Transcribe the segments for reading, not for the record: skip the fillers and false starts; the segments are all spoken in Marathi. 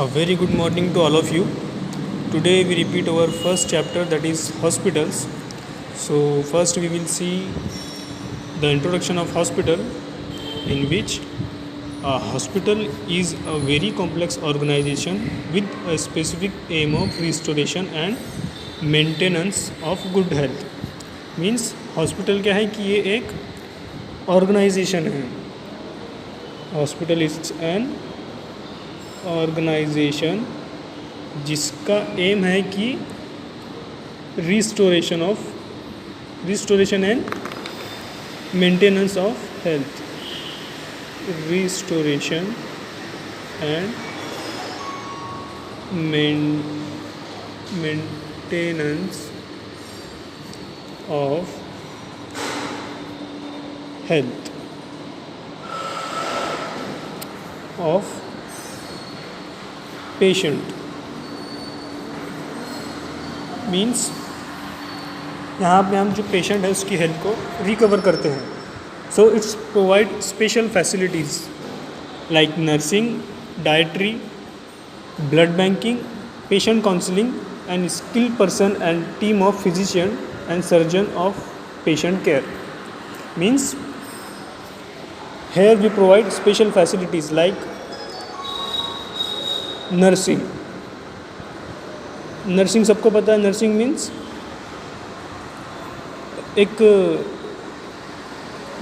A very good morning to all of you. Today we repeat our first chapter, that is hospitals. So first we will see the introduction of hospital, in which a hospital is a very complex organization with a specific aim of restoration and maintenance of good health. Means hospital क्या है कि ये एक ऑर्गेनाइजेशन है. हॉस्पिटल इज एन ऑर्गेनाइजेशन जिसका एम है कि restoration end maintenance of health. Restoration end maintenance of health of patient. Means यहाँ पे हम जो पेशेंट है उसकी हेल्थ को रिकवर करते हैं. So it's provide special facilities like nursing, dietary, blood banking, patient counselling end skill person end team of physician end surgeon of patient care. Means here we provide special facilities like nursing. सबको पता है. नर्सिंग मीन्स एक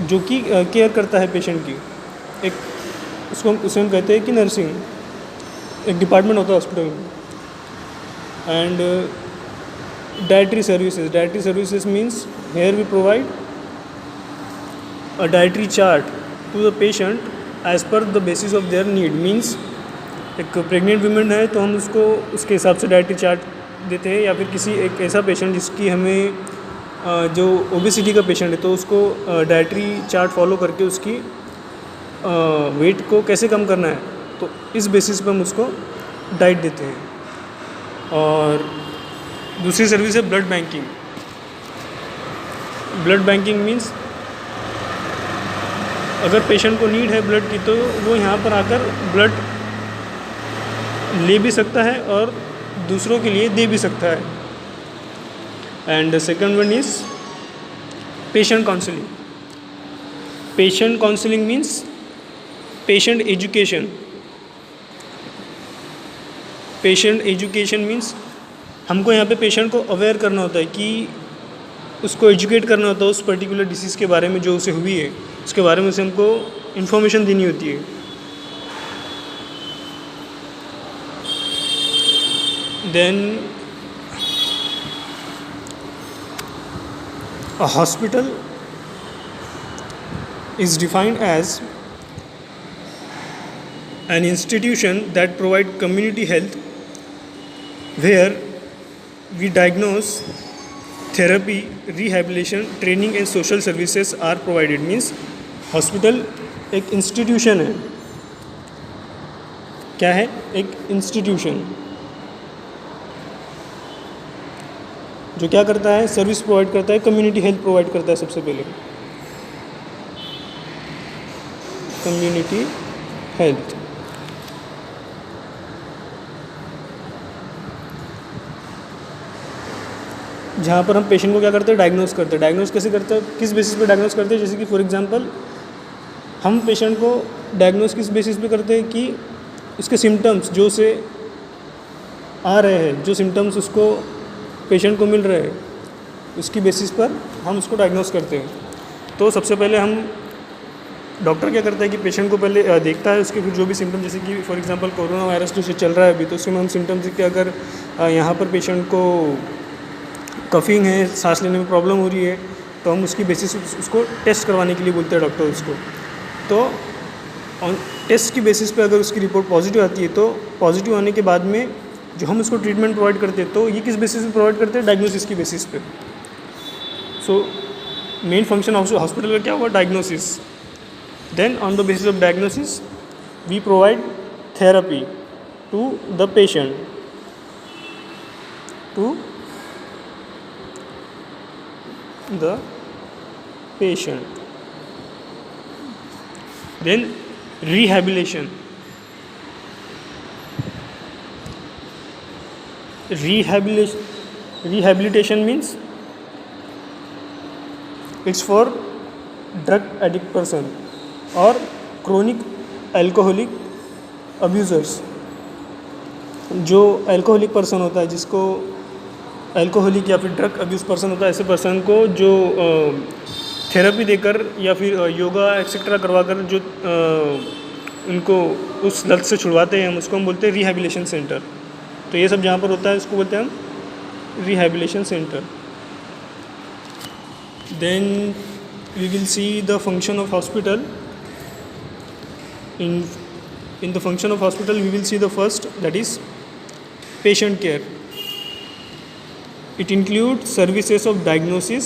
जो कि केयर करता है पेशेंट की. एक उसे हम कहते हैं कि नर्सिंग एक डिपार्टमेंट होता है हॉस्पिटल में. And dietary services means here we provide a dietary chart to the patient as per the basis of their need. Means एक प्रेग्नेंट वुमेन है तो हम उसको उसके हिसाब से डाइटरी चार्ट देते हैं, या फिर किसी एक ऐसा पेशेंट जिसकी हमें जो ओबेसिटी का पेशेंट है तो उसको डाइटरी चार्ट फॉलो करके उसकी वेट को कैसे कम करना है तो इस बेसिस पर हम उसको डाइट देते हैं. और दूसरी सर्विस है blood banking. Blood banking means अगर पेशेंट को नीड है ब्लड की तो वो यहाँ पर आकर ब्लड ले भी सकता है और दूसरों के लिए दे भी सकता है. End second one is patient counselling. Patient counselling means patient education. Patient education means हमको यहाँ पे पेशेंट को अवेयर करना होता है कि उसको एजुकेट करना होता है उस पर्टिकुलर डिसीज़ के बारे में जो उसे हुई है, उसके बारे में उसे हमको इन्फॉर्मेशन देनी होती है. Then a hospital is defined as an institution that provides community health where we diagnose, therapy, rehabilitation, training and social services are provided. Means hospital एक institution है. क्या है? एक institution जो क्या करता है, सर्विस प्रोवाइड करता है, कम्युनिटी हेल्थ प्रोवाइड करता है. सबसे पहले कम्युनिटी हेल्थ. जहाँ पर हम पेशेंट को क्या करते हैं, डायग्नोस करते हैं. डायग्नोस कैसे करते हैं, किस बेसिस पे डायग्नोस करते हैं. जैसे कि फॉर एग्जांपल हम पेशेंट को डायग्नोस किस बेसिस पे करते हैं कि उसके सिम्टम्स जो उसे आ रहे हैं, जो सिम्टम्स उसको पेशेंट को मिल रहे हैं, उसकी बेसिस पर हम उसको डायग्नोस करते हैं. तो सबसे पहले हम डॉक्टर क्या करता है कि पेशेंट को पहले देखता है उसके जो भी सिम्टम, जैसे कि फॉर एग्जांपल कोरोना वायरस जो चल रहा है अभी, तो उसमें हम सिम्टम्स देखते हैं. अगर यहाँ पर पेशेंट को कफिंग है, सांस लेने में प्रॉब्लम हो रही है, तो हम उसकी बेसिस उसको टेस्ट करवाने के लिए बोलते हैं डॉक्टर उसको. तो ऑन टेस्ट की बेसिस पे अगर उसकी रिपोर्ट पॉजिटिव आती है तो पॉजिटिव आने के बाद में जो हम उसको ट्रीटमेंट प्रोवाइड करते हैं तो ये किस बेसिस पे प्रोवाइड करते हैं, डायग्नोसिस की बेसिस पे. So main function of hospital का क्या हुआ, diagnosis. Then on the basis of diagnosis we provide therapy to the patient, to the patient. Then rehabilitation. rehabilitation means it's for drug addict person or chronic alcoholic abusers. जो अल्कोहलिक पर्सन होता है, जिसको अल्कोहलिक या फिर ड्रग अब्यूज़ पर्सन होता है, ऐसे पर्सन को जो थेरेपी देकर या फिर योगा एक्सेट्रा करवा कर जो उनको उस लत से छुड़वाते हैं, हम उसको हम बोलते हैं रिहैबिलिटेशन सेंटर. तो ये सब जहाँ पर होता है इसको बोलते हैं हम rehabilitation centre. Then we will see the function of hospital. In the function of hospital, we will see the first, that is patient care. It includes services of diagnosis,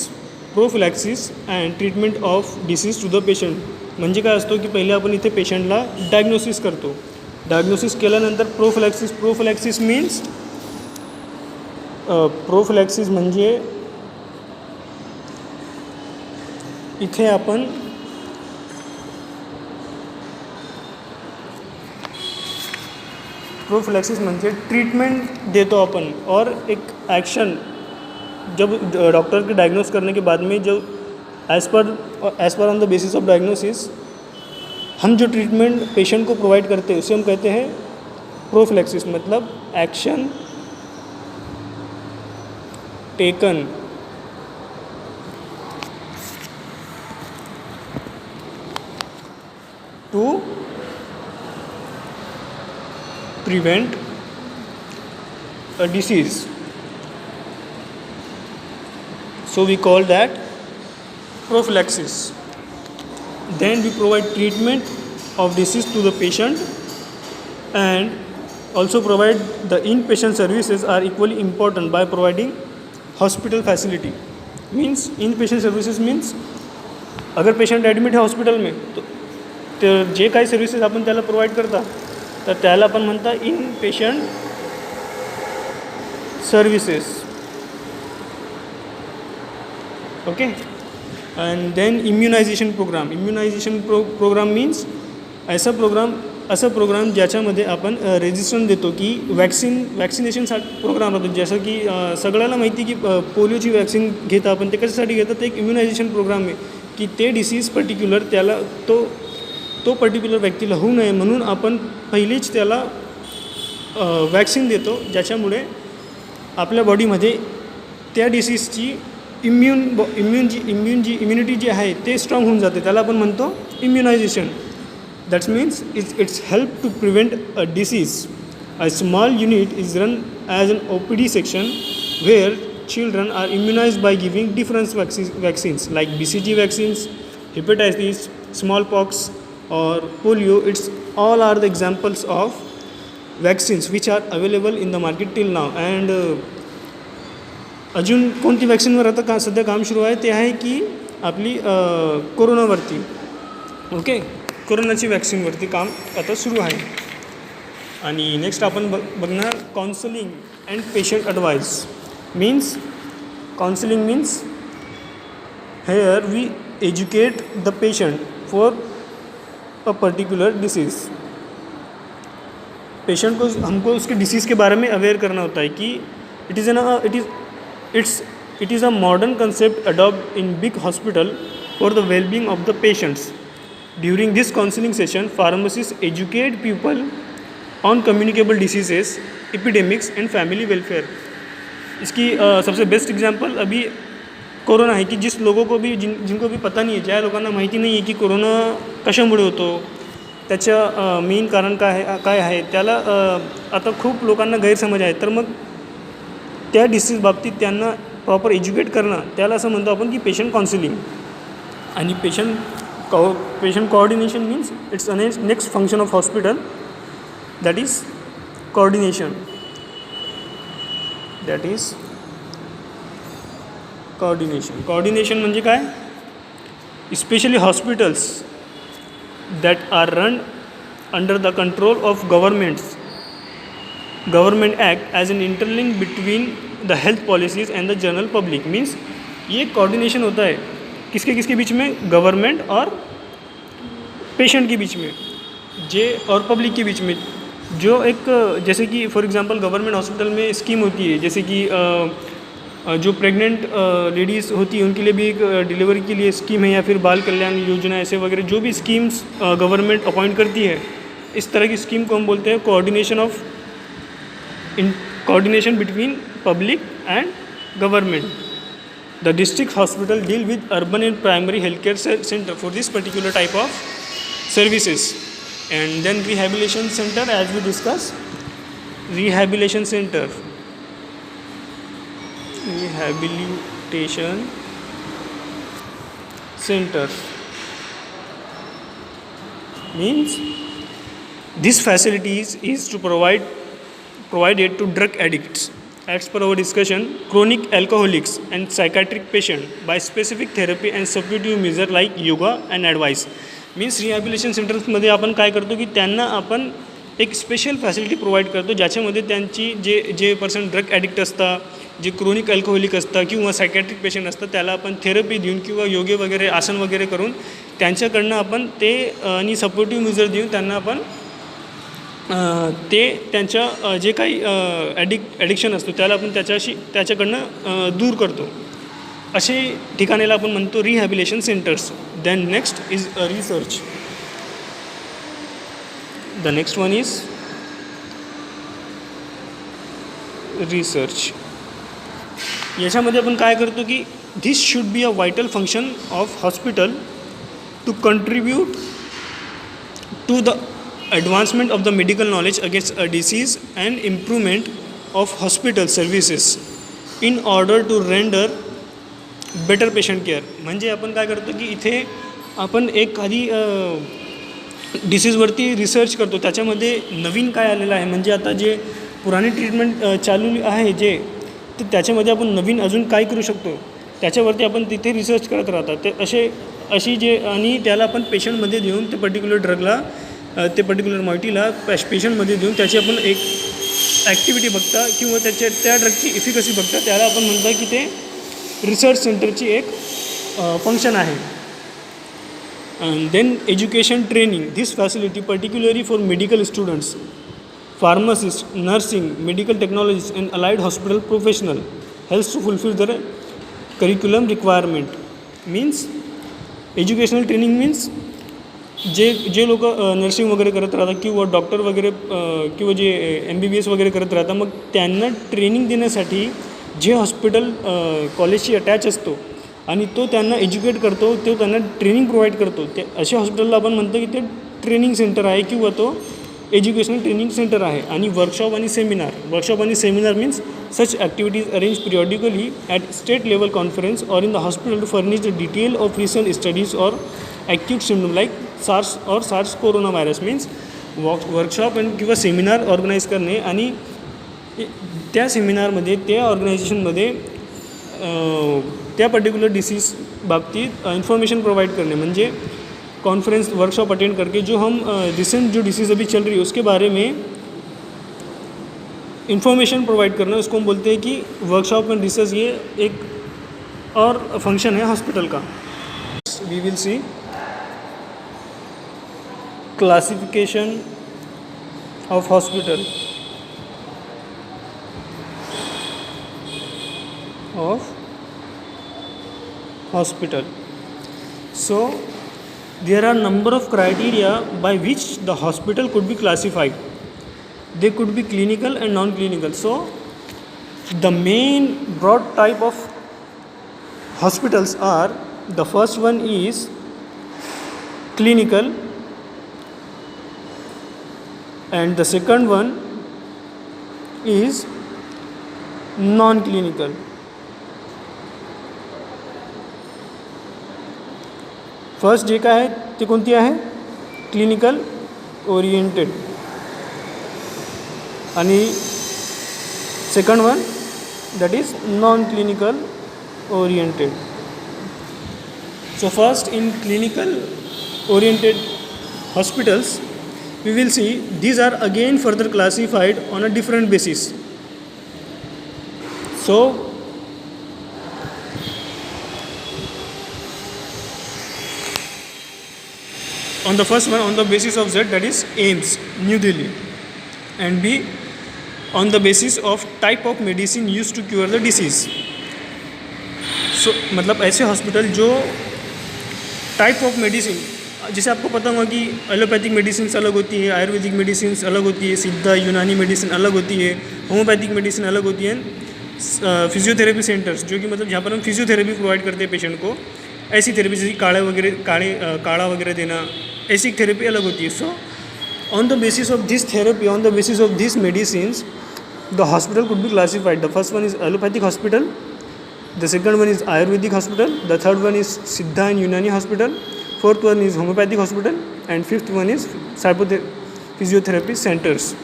prophylaxis and treatment of disease to the patient. म्हणजे काय असतो की पहिले आपण इथे पेशंटला डायग्नोसिस करतो. डायग्नोसिस केल्यानंतर प्रोफिलॅक्सिस मीन्स प्रोफिलॅक्सिस म्हणजे इथे आपण प्रोफिलॅक्सिस म्हणजे ट्रीटमेंट देतो अपन, और एक एक्शन जब डॉक्टर के डायग्नोस करने के बाद में जब as per on the basis of diagnosis हम जो ट्रीटमेंट पेशेंट को प्रोवाइड करते हैं उसे हम कहते हैं प्रोफिलैक्सिस. मतलब action taken to prevent a disease. So we call that prophylaxis. Then we provide treatment of disease to the patient, and also provide the inpatient services are equally important by providing hospital facility. Means inpatient services means अगर पेशंट ॲडमिट आहे हॉस्पिटल में तो जे काही सर्विसेस आपण त्याला प्रोवाइड करता तर त्याला आपण म्हणता inpatient services. Okay. And then immunisation program means ऐसा प्रोग्राम ज्याच्यामध्ये आपण रेजिस्ट्रेशन देतो की वॅक्सिनेशन प्रोग्राम राहतो. जसं की सगळ्याला माहिती की पोलिओची वॅक्सिन घेता आपण, ते कशासाठी घेतात, ते एक इम्युनायझेशन प्रोग्राम आहे की ते डिसीज पर्टिक्युलर त्याला तो पर्टिक्युलर व्यक्तीला होऊ नये म्हणून आपण पहिलीच त्याला वॅक्सिन देतो, ज्याच्यामुळे आपल्या बॉडीमध्ये त्या डिसीजची इम्युनिटी जी आहे ते स्ट्रॉंग होऊन जाते. त्याला आपण म्हणतो immunisation. That's means it's help to prevent a disease. A small unit is run as an OPD section where children are immunized by giving different vaccines like BCG vaccines, hepatitis, smallpox or polio. It's all are the examples of vaccines which are available in the market till now. And अजून कोणती वॅक्सिनवर आता सध्या काम सुरू आहे ते आहे की आपली कोरोनावरती. ओके, कोरोनाची वॅक्सिनवरती काम आता सुरू आहे. आणि नेक्स्ट आपण बघणार counselling and patient advice. Means counseling means here we educate the patient for a particular disease. Patient को हमको उसके डिसीज़ के बारे में अवेयर करना होता है कि it is a modern concept adopt in big hospital for the wellbeing of the patients. During this counselling session pharmacist educate people on communicable diseases, epidemics end family welfare. इसकी सबसे बेस्ट एग्जांपल अभी कोरोना आहे की जिस लोगों को भी जिनको भी पता नहीं आहे, ज्या लोकांना माहिती नाही आहे की कोरोना कशामुळे होतो, त्याचं मेन कारण काय आहे, त्याला आता खूप लोकांना गैरसमज आहे. तर मग त्या डिसीज बाबतीत त्यांना प्रॉपर एज्युकेट करणं, त्याला असं म्हणतो आपण की पेशंट काउन्सिलिंग. आणि patient coordination means it's a next function of hospital, that is coordination. That is coordination म्हणजे काय, specially hospitals that are run under the control of government act as an interlink between the health policies and the general public. Means ये कोऑर्डिनेशन होता है किसके बीच में, गवर्नमेंट और पेशेंट के बीच में, और पब्लिक के बीच में. जो एक जैसे कि फॉर एग्जांपल गवर्नमेंट हॉस्पिटल में स्कीम होती है, जैसे कि जो प्रेग्नेंट लेडीज़ होती है उनके लिए भी एक डिलीवरी के लिए स्कीम है, या फिर बाल कल्याण योजना ऐसे वगैरह जो भी स्कीम्स गवर्नमेंट अपॉइंट करती है, इस तरह की स्कीम को हम बोलते हैं coordination between public end government. The district hospital deal with urban and primary healthcare center for this particular type of services. And then rehabilitation center, as we discussed, rehabilitation center means this facilities is to provided to drug addicts, as per our discussion, chronic alcoholics and psychiatric patient by specific therapy and supportive measure like yoga and advice. Means rehabilitation सेंटर्समध्ये आपण काय करतो की त्यांना आपण एक स्पेशल फॅसिलिटी प्रोव्हाइड करतो, ज्याच्यामध्ये त्यांची जे पर्सन ड्रग ॲडिक्ट असतात, जे क्रोनिक अल्कोहोलिक असतात किंवा सायकॅट्रिक पेशंट असतात, त्याला आपण थेरपी देऊन किंवा योगे वगैरे आसन वगैरे करून त्यांच्याकडनं आपण ते आणि सपोर्टिव्ह मेजर देऊन त्यांना आपण ते त्यांच्या जे काही ॲडिक्शन असतो त्याला आपण त्याच्याकडनं दूर करतो. असे ठिकाणाला आपण म्हणतो rehabilitation centres. Then next is research. The next one is research. याच्यामध्ये आपण काय करतो की this should be a vital function of hospital to contribute to the advancement of the medical knowledge against a disease and improvement of hospital services in order to render better patient care. म्हणजे आपण काय करतो की इथे आपण एखादी डिसीजवरती रिसर्च करतो, त्याच्यामध्ये नवीन काय आलेलं आहे, म्हणजे आता जे पुराणी ट्रीटमेंट चालू आहे जे, तर त्याच्यामध्ये आपण नवीन अजून काय करू शकतो त्याच्यावरती आपण तिथे रिसर्च करत राहतात. ते अशी जे आणि त्याला आपण पेशंटमध्ये देऊन ते पर्टिक्युलर ड्रगला ते पर्टिक्युलर मॉइटीला पेशंटमध्ये देऊन त्याची आपण एक ॲक्टिव्हिटी बघता किंवा त्या ड्रगची इफिकसी बघता, त्याला आपण म्हणता की ते रिसर्च सेंटरची एक फंक्शन आहे. Then education training. This facility particularly for medical students, pharmacist, nursing, medical technologist and allied hospital professional helps to fulfil their curriculum requirement. Means educational training means जे लोक नर्सिंग वगैरे करत राहतात किंवा डॉक्टर वगैरे किंवा जे MBBS वगैरे करत राहतात, मग त्यांना ट्रेनिंग देण्यासाठी जे हॉस्पिटल कॉलेजशी अटॅच असतो आणि तो त्यांना एज्युकेट करतो, तो त्यांना ट्रेनिंग प्रोव्हाइड करतो, ते अशा हॉस्पिटलला आपण म्हणतो की ते ट्रेनिंग सेंटर आहे किंवा तो एज्युकेशनल ट्रेनिंग सेंटर आहे. आणि वर्कशॉप आणि seminar means such activities arrange periodically at state level conference और in the hospital to furnish the detail of recent studies और acute symptom like SARS corona virus. Means workshop किंवा सेमिनार ऑर्गनाईज करणे आणि त्या सेमिनारमध्ये त्या ऑर्गनायझेशनमध्ये त्या पर्टिक्युलर डिसीज बाबतीत इन्फॉर्मेशन प्रोवाइड करने, म्हणजे कॉन्फ्रेंस वर्कशॉप अटेंड करके जो हम रिसेंट जो डिसीज़ अभी चल रही है उसके बारे में इंफॉर्मेशन प्रोवाइड करना, उसको हम बोलते हैं कि वर्कशॉप एंड रिसर्च. ये एक और फंक्शन है हॉस्पिटल का. We will see classification of hospital So there are number of criteria by which the hospital could be classified. They could be clinical and non-clinical. So the main broad type of hospitals are, the first one is clinical and the second one is non-clinical. First जे काय आहे ते कोणती आहे, क्लिनिकल ओरिएंटेड, आणि second one that is non clinical oriented. So first in clinical oriented hospitals we will see these are again further classified on a different basis. So on the first one, on the basis of Z, that is AIIMS, New Delhi. and B, on the basis of type of medicine used to cure the disease. So मतलब ऐसे हॉस्पिटल जो टाइप ऑफ मेडिसिन, जैसे आपको पता होगा कि एलोपैथिक मेडिसिन अलग होती है, आयुर्वेदिक मेडिसिन अलग होती है, सिद्धा यूनानी मेडिसिन अलग होती है, होम्योपैथिक मेडिसिन अलग होती है, फिजियोथेरेपी सेंटर्स जो कि मतलब जहाँ पर हम फिजियोथेरेपी प्रोवाइड करते हैं पेशेंट को, ऐसी थेरेपी जैसे काढ़ा वगैरह देना, ऐसी थेरेपी अलग होती है. So on the basis of this therapy, on the basis of these medicines, the hospital could be classified. The first one is allopathic hospital, the second one is Ayurvedic hospital, the third one is Siddha and Unani hospital, fourth one is homeopathic hospital, and fifth one is physiotherapy centers.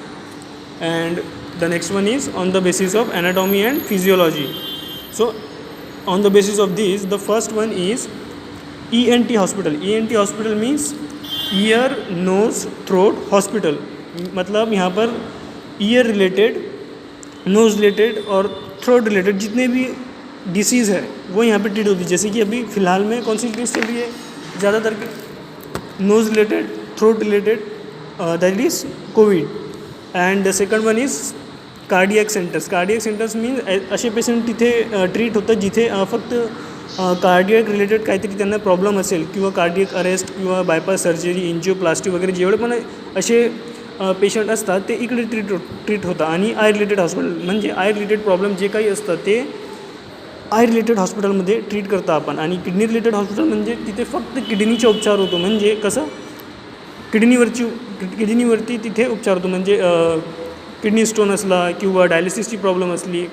And the next one is on the basis of anatomy and physiology. So on the basis of this, the first one is ENT hospital. ENT hospital means ear nose throat hospital. मतलब यहाँ पर ईयर रिलेटेड, नोज़ रिलेटेड और थ्रोट रिलेटेड जितने भी डिसीज़ है वो यहाँ पे ट्रीट होती है. जैसे कि अभी फ़िलहाल में कौन सी डिसीज़ चल रही है ज़्यादातर के, nose related, throat related, that is COVID. And the second one is cardiac centres. Cardiac centres means असे पेशंट तिथे ट्रीट होतात जिथे फक्त कार्डियक रिलेटेड काहीतरी त्यांना प्रॉब्लेम असेल किंवा कार्डियक अरेस्ट किंवा बायपास सर्जरी, एंजिओप्लास्टी वगैरे जेवढे पण असे पेशंट असतात ते इकडे ट्रीट होतात. आणि आय रिलेटेड हॉस्पिटल म्हणजे आय रिलेटेड प्रॉब्लेम जे काही असतात ते आय रिलेटेड हॉस्पिटलमध्ये ट्रीट करता आपण. आणि किडनी रिलेटेड हॉस्पिटल म्हणजे तिथे फक्त किडनीचा उपचार होतो. म्हणजे कसं किडनीवरती तिथे उपचार होतो. म्हणजे किडनी स्टोन असला किंवा डायलिसिसची प्रॉब्लेम असली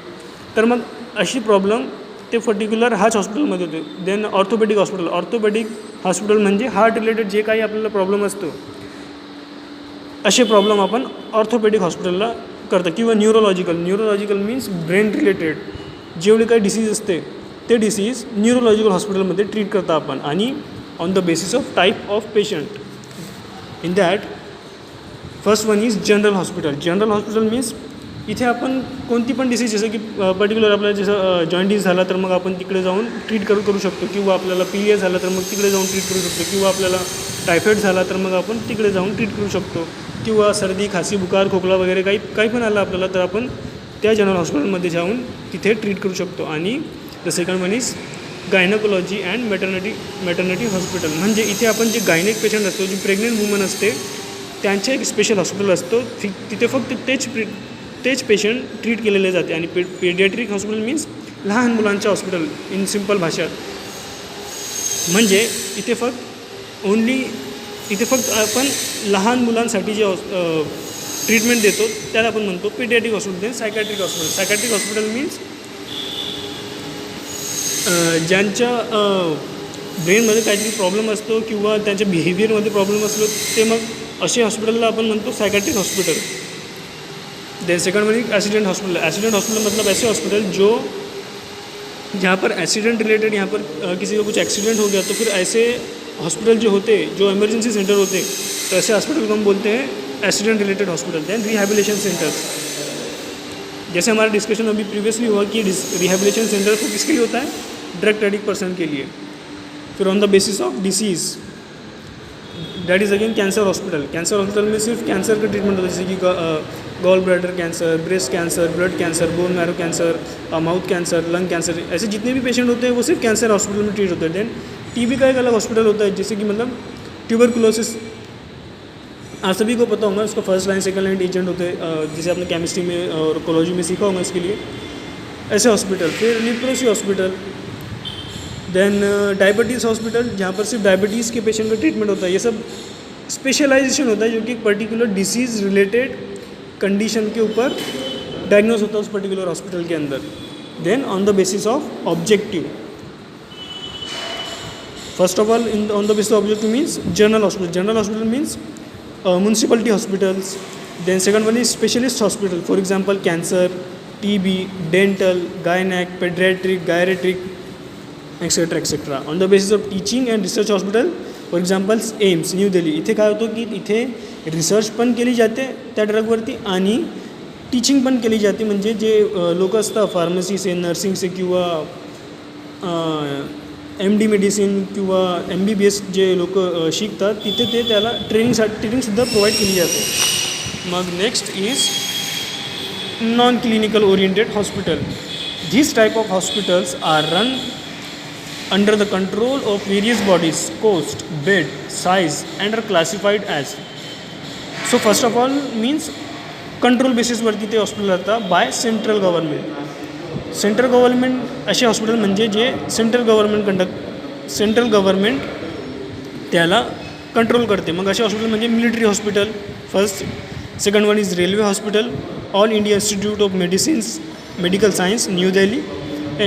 तर मग अशी प्रॉब्लेम ते पर्टिक्युलर हाच हॉस्पिटलमध्ये होते. Then orthopaedic hospital. Orthopaedic hospital म्हणजे हार्ट रिलेटेड जे काही आपल्याला प्रॉब्लेम असतो असे प्रॉब्लेम आपण ऑर्थोपेडिक हॉस्पिटलला करतो. किंवा न्यूरोलॉजिकल मीन्स ब्रेन रिलेटेड जेवढे काही डिसीज असते ते डिसीज न्यूरोलॉजिकल हॉस्पिटलमध्ये ट्रीट करता आपण. आणि on the basis of type of patient. In that first one is general hospital. General hospital means इथे आपण कोणती पण डिसीज जसं की पर्टिक्युलर आपल्याला जसं जॉईंटिस झाला तर मग आपण तिकडे जाऊन ट्रीट करू शकतो. किंवा आपल्याला पीलिया झाला तर मग तिकडे जाऊन ट्रीट करू शकतो. किंवा आपल्याला टायफॉईड झाला तर मग आपण तिकडे जाऊन ट्रीट करू शकतो. किंवा सर्दी, खासी, बुखार, खोकला वगैरे काही पण आलं आपल्याला तर आपण त्या जनरल हॉस्पिटलमध्ये जाऊन तिथे ट्रीट करू शकतो. आणि the second one is gynaecology and maternity hospital. म्हणजे इथे आपण जे गायनेक पेशंट असतो, जी प्रेग्नेंट वुमन असते त्यांचे एक स्पेशल हॉस्पिटल असतो. तिथे फक्त तेच पेशंट ट्रीट केलेले जाते. आणि पेडियाट्रिक हॉस्पिटल मीन्स लहान मुलांच्या हॉस्पिटल इन सिम्पल भाषात. म्हणजे इथे फक्त आपण लहान मुलांसाठी जे ट्रीटमेंट देतो त्याला आपण म्हणतो paediatric hospital. Psychiatric hospital means ज्यांच्या ब्रेनमध्ये काहीतरी प्रॉब्लेम असतो किंवा त्यांच्या बिहेवियरमध्ये प्रॉब्लेम असतो ते मग असे हॉस्पिटलला आपण म्हणतो psychiatric hospital. Then second one is accident hospital. Accident hospital मतलब ऐसे हॉस्पिटल जहाँ पर एक्सीडेंट रिलेटेड, यहाँ पर किसी को कुछ एक्सीडेंट हो गया तो फिर ऐसे हॉस्पिटल जो होते, जो इमरजेंसी सेंटर होते, तो ऐसे हॉस्पिटल को हम बोलते हैं accident related hospital. Then rehabilitation centres. जैसे हमारा डिस्कशन अभी प्रीवियसली हुआ कि रिहैबिलिटेशन सेंटर को किसके लिए होता है, ड्रग एडिक्ट पर्सन के लिए. फिर on the basis of disease that is again cancer hospital. Cancer hospital में सिर्फ कैंसर का ट्रीटमेंट होता है, जैसे कि gall bladder cancer, breast cancer, blood cancer, bone marrow cancer, mouth cancer, lung cancer, ऐसे जितने भी पेशेंट होते हैं वो सिर्फ कैंसर हॉस्पिटल में ट्रीट होते हैं. देन टीबी का एक अलग हॉस्पिटल होता है, जैसे कि मतलब ट्यूबरकुलोसिस आप सभी को पता होगा, उसका first line second line agent होते हैं, जैसे आपने केमिस्ट्री में और कोलॉजी में सीखा होगा इसके लिए. ऐसे हॉस्पिटल. फिर leprosy hospital. Then diabetes hospital, जहाँ पर सिर्फ डायबिटीज़ के पेशेंट का ट्रीटमेंट होता है. ये सब स्पेशलाइजेशन होता है जो कि एक पर्टिकुलर डिसीज़ रिलेटेड कंडीशन के ऊपर डायग्नोज होता है उस पर्टिकुलर हॉस्पिटल के अंदर. Then on the basis of objective, first of all on the basis of objective means general hospital means municipality hospitals. Then second one is specialist hospital, for example cancer, TB, dental, gynaec, paediatric, geriatric, etcetera. On the basis of teaching and research hospital, for examples AIIMS New Delhi. इथे काय होतं की इथे रिसर्च पण केली जाते त्या ड्रगवरती आणि टीचिंग पण केली जाते. म्हणजे जे लोक असतात फार्मसीचे, नर्सिंगचे किंवा MD मेडिसिन किंवा MBBS जे लोक शिकतात तिथे ते त्याला ट्रेनिंगसुद्धा प्रोव्हाइड केली जाते. मग next is non-clinical oriented hospital. These type of hospitals are run under the control of various bodies, cost, bed, size, and are classified as. So first of all means control बेसिसवरती ते हॉस्पिटल राहतात by central government. Central government असे हॉस्पिटल म्हणजे जे सेंट्रल गव्हर्नमेंट त्याला कंट्रोल करते. मग असे हॉस्पिटल म्हणजे military hospital first. Second one is railway hospital, all India institute of medical science New Delhi,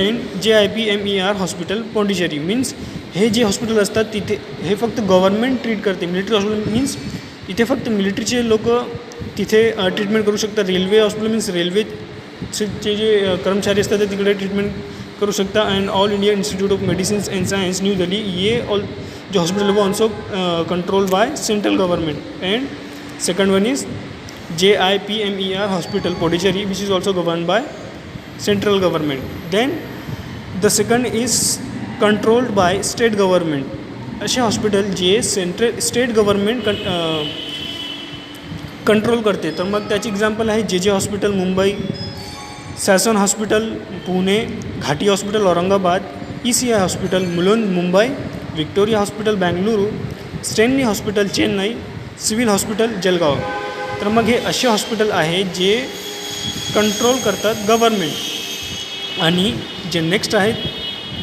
and JIPMER hospital Pondicherry. Means हे जे हॉस्पिटल असतात तिथे हे फक्त गव्हर्नमेंट ट्रीट करते. मिलिटरी हॉस्पिटल मीन्स इथे फक्त मिलिटरीचे लोक तिथे ट्रीटमेंट करू शकतात. रेल्वे हॉस्पिटल मीन्स रेल्वेचे जे कर्मचारी असतात ते तिकडे ट्रीटमेंट करू शकता. And all India institute of medicines and science New Delhi ये ऑल जो हॉस्पिटल वो also control by central government. And second one is JIPMER hospital Pondicherry which is also govern by central government. Then the second is controlled by state government. असे हॉस्पिटल जे स्टेट गव्हर्नमेंट कंट्रोल करते. तर मग त्याची एक्झाम्पल आहे JJ hospital Mumbai, Sassoon hospital Pune, Ghati hospital Aurangabad, ECI hospital Mulund Mumbai, Victoria hospital Bengaluru, Stanley hospital Chennai, civil hospital Jalgaon. तर मग हे असे हॉस्पिटल आहे जे कंट्रोल करतात गव्हर्नमेंट. आणि जे नेक्स्ट आहेत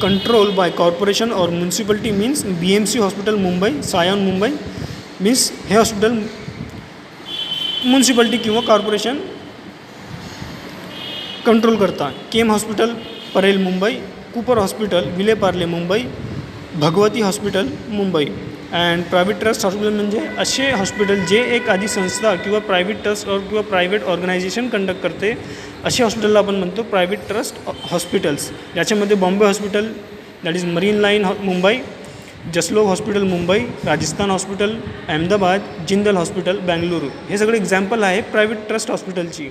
कंट्रोल बाय कॉर्पोरेशन और municipality means BMC hospital Mumbai, Sion Mumbai. Means हे हॉस्पिटल म्युन्सिपॅलिटी किंवा कॉर्पोरेशन कंट्रोल करता. KEM hospital Parel Mumbai, Cooper hospital Vile Parle Mumbai, Bhagwati hospital Mumbai. And private trust hospital म्हणजे असे हॉस्पिटल जे एक आधी संस्था किंवा प्रायव्हेट ट्रस्ट किंवा प्रायव्हेट ऑर्गनायझेशन कंडक्ट करते. असे हॉस्पिटलला आपण म्हणतो प्रायव्हेट ट्रस्ट हॉस्पिटल्स. याच्यामध्ये Bombay hospital that is Marine Line Mumbai, Jaslok hospital Mumbai, Rajasthan hospital Ahmedabad, Jindal hospital Bengaluru. हे सगळे एक्झाम्पल आहे प्रायव्हेट ट्रस्ट हॉस्पिटलची.